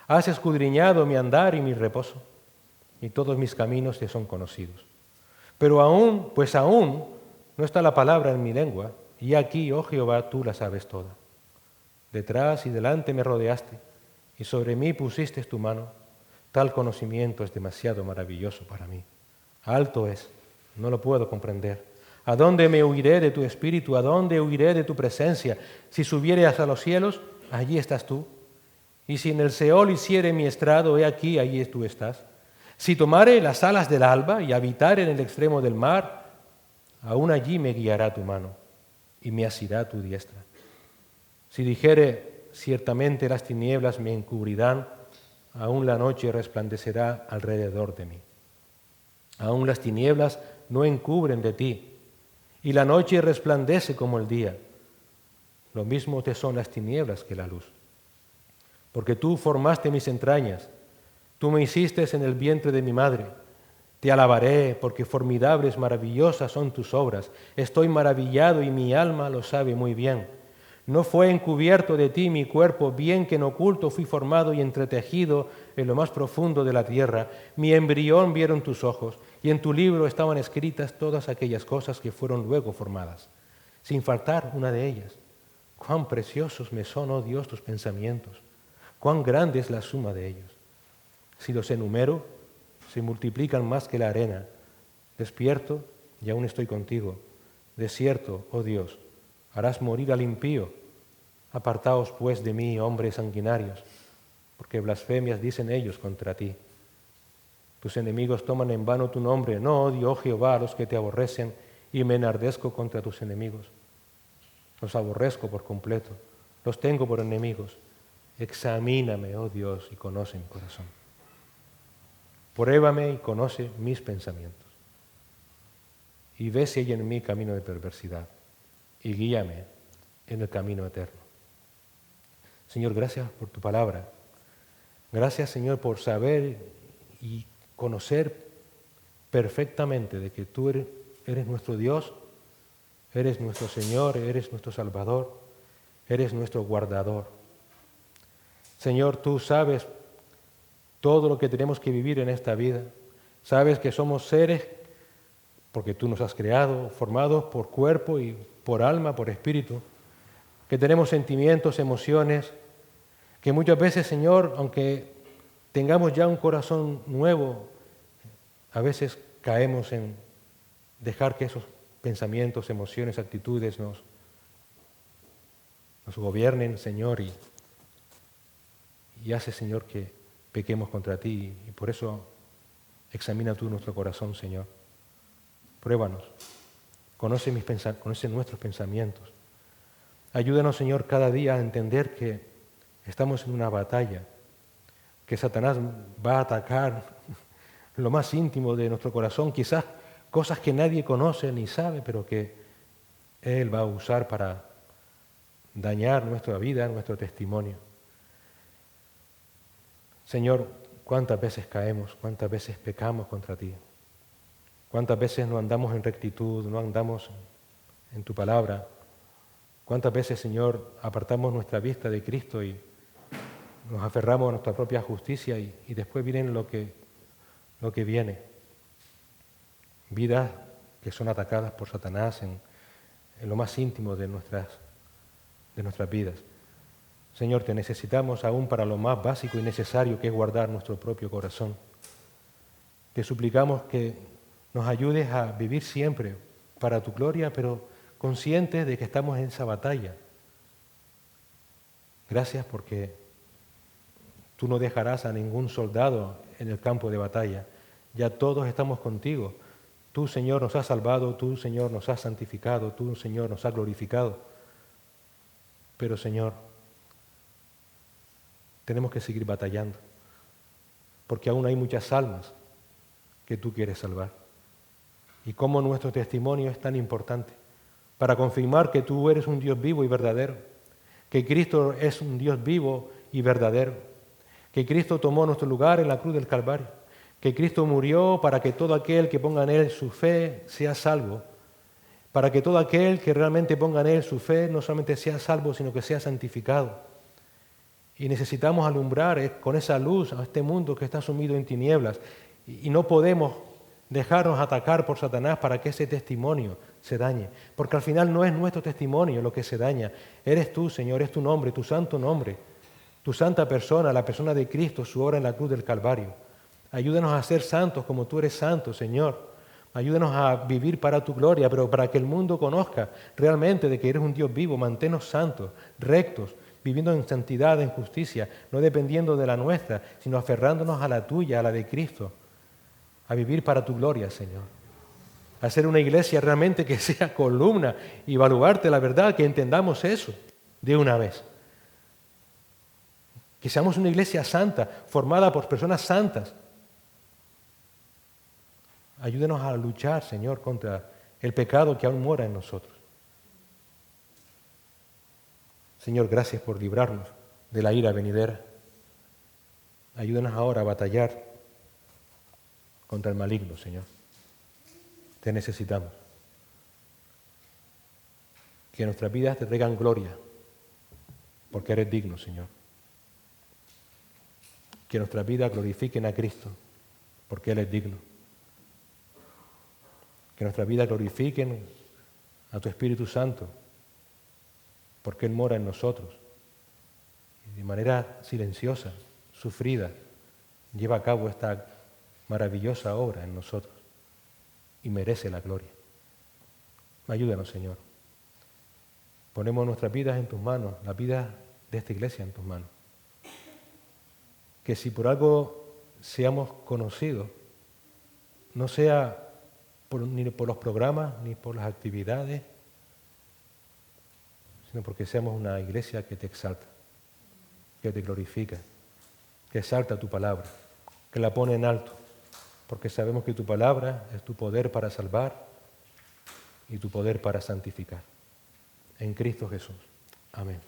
Has escudriñado mi andar y mi reposo. Y todos mis caminos te son conocidos. Pero aún no está la palabra en mi lengua. Y aquí, oh Jehová, tú la sabes toda. Detrás y delante me rodeaste, y sobre mí pusiste tu mano. Tal conocimiento es demasiado maravilloso para mí. Alto es, no lo puedo comprender. ¿A dónde me huiré de tu espíritu? ¿A dónde huiré de tu presencia? Si subiere hasta los cielos, allí estás tú. Y si en el Seol hiciere mi estrado, he aquí, allí tú estás. Si tomare las alas del alba y habitare en el extremo del mar, aún allí me guiará tu mano y me asirá tu diestra. Si dijere, ciertamente las tinieblas me encubrirán, aún la noche resplandecerá alrededor de mí. Aún las tinieblas no encubren de ti, y la noche resplandece como el día. Lo mismo te son las tinieblas que la luz. Porque tú formaste mis entrañas, tú me hiciste en el vientre de mi madre. Te alabaré, porque formidables, maravillosas son tus obras. Estoy maravillado y mi alma lo sabe muy bien. No fue encubierto de ti mi cuerpo, bien que en oculto fui formado y entretejido en lo más profundo de la tierra. Mi embrión vieron tus ojos, y en tu libro estaban escritas todas aquellas cosas que fueron luego formadas, sin faltar una de ellas. Cuán preciosos me son, oh Dios, tus pensamientos, cuán grande es la suma de ellos. Si los enumero, se multiplican más que la arena. Despierto y aún estoy contigo. Desierto, oh Dios, harás morir al impío. Apartaos pues de mí, hombres sanguinarios, porque blasfemias dicen ellos contra ti. Tus enemigos toman en vano tu nombre. No odio, oh Jehová, a los que te aborrecen, y me enardezco contra tus enemigos. Los aborrezco por completo, los tengo por enemigos. Examíname, oh Dios, y conoce mi corazón. Pruébame y conoce mis pensamientos. Y ve si hay en mí camino de perversidad, y guíame en el camino eterno. Señor, gracias por tu palabra. Gracias, Señor, por saber y conocer perfectamente de que tú eres nuestro Dios, eres nuestro Señor, eres nuestro Salvador, eres nuestro guardador. Señor, tú sabes todo lo que tenemos que vivir en esta vida. Sabes que somos seres, porque tú nos has creado, formados por cuerpo y por alma, por espíritu, que tenemos sentimientos, emociones, que muchas veces, Señor, aunque tengamos ya un corazón nuevo, a veces caemos en dejar que esos pensamientos, emociones, actitudes nos gobiernen, Señor, y hace, Señor, que pequemos contra ti. Y por eso examina tú nuestro corazón, Señor. Pruébanos, conoce nuestros pensamientos. Ayúdanos, Señor, cada día a entender que estamos en una batalla, que Satanás va a atacar lo más íntimo de nuestro corazón, quizás cosas que nadie conoce ni sabe, pero que Él va a usar para dañar nuestra vida, nuestro testimonio. Señor, cuántas veces caemos, cuántas veces pecamos contra ti, cuántas veces no andamos en rectitud, no andamos en tu palabra. ¿Cuántas veces, Señor, apartamos nuestra vista de Cristo y nos aferramos a nuestra propia justicia y después viene lo que viene? Vidas que son atacadas por Satanás en lo más íntimo de nuestras vidas. Señor, te necesitamos aún para lo más básico y necesario, que es guardar nuestro propio corazón. Te suplicamos que nos ayudes a vivir siempre para tu gloria, pero conscientes de que estamos en esa batalla. Gracias porque tú no dejarás a ningún soldado en el campo de batalla. Ya todos estamos contigo. Tú, Señor, nos has salvado, tú, Señor, nos has santificado, tú, Señor, nos has glorificado. Pero, Señor, tenemos que seguir batallando, porque aún hay muchas almas que tú quieres salvar. Y cómo nuestro testimonio es tan importante para confirmar que tú eres un Dios vivo y verdadero, que Cristo es un Dios vivo y verdadero, que Cristo tomó nuestro lugar en la cruz del Calvario, que Cristo murió para que todo aquel que ponga en Él su fe sea salvo, para que todo aquel que realmente ponga en Él su fe no solamente sea salvo, sino que sea santificado. Y necesitamos alumbrar con esa luz a este mundo que está sumido en tinieblas, y no podemos dejarnos atacar por Satanás para que ese testimonio se dañe, porque al final no es nuestro testimonio lo que se daña, eres tú, Señor, es tu nombre, tu santo nombre, tu santa persona, la persona de Cristo, su obra en la cruz del Calvario. Ayúdanos a ser santos como tú eres santo, Señor. Ayúdanos a vivir para tu gloria, pero para que el mundo conozca realmente de que eres un Dios vivo. Manténnos santos, rectos, viviendo en santidad, en justicia, no dependiendo de la nuestra, sino aferrándonos a la tuya, a la de Cristo, a vivir para tu gloria, Señor. A ser una iglesia realmente que sea columna y baluarte la verdad, que entendamos eso de una vez. Que seamos una iglesia santa, formada por personas santas. Ayúdenos a luchar, Señor, contra el pecado que aún mora en nosotros. Señor, gracias por librarnos de la ira venidera. Ayúdanos ahora a batallar contra el maligno, Señor. Te necesitamos. Que nuestras vidas te traigan gloria, porque eres digno, Señor. Que nuestras vidas glorifiquen a Cristo, porque Él es digno. Que nuestras vidas glorifiquen a tu Espíritu Santo, porque Él mora en nosotros. Y de manera silenciosa, sufrida, lleva a cabo esta maravillosa obra en nosotros y merece la gloria. Ayúdanos, Señor. Ponemos nuestras vidas en tus manos, la vida de esta iglesia en tus manos. Que si por algo seamos conocidos, no sea ni por los programas, ni por las actividades, sino porque seamos una iglesia que te exalta, que te glorifica, que exalta tu palabra, que la pone en alto, porque sabemos que tu palabra es tu poder para salvar y tu poder para santificar. En Cristo Jesús. Amén.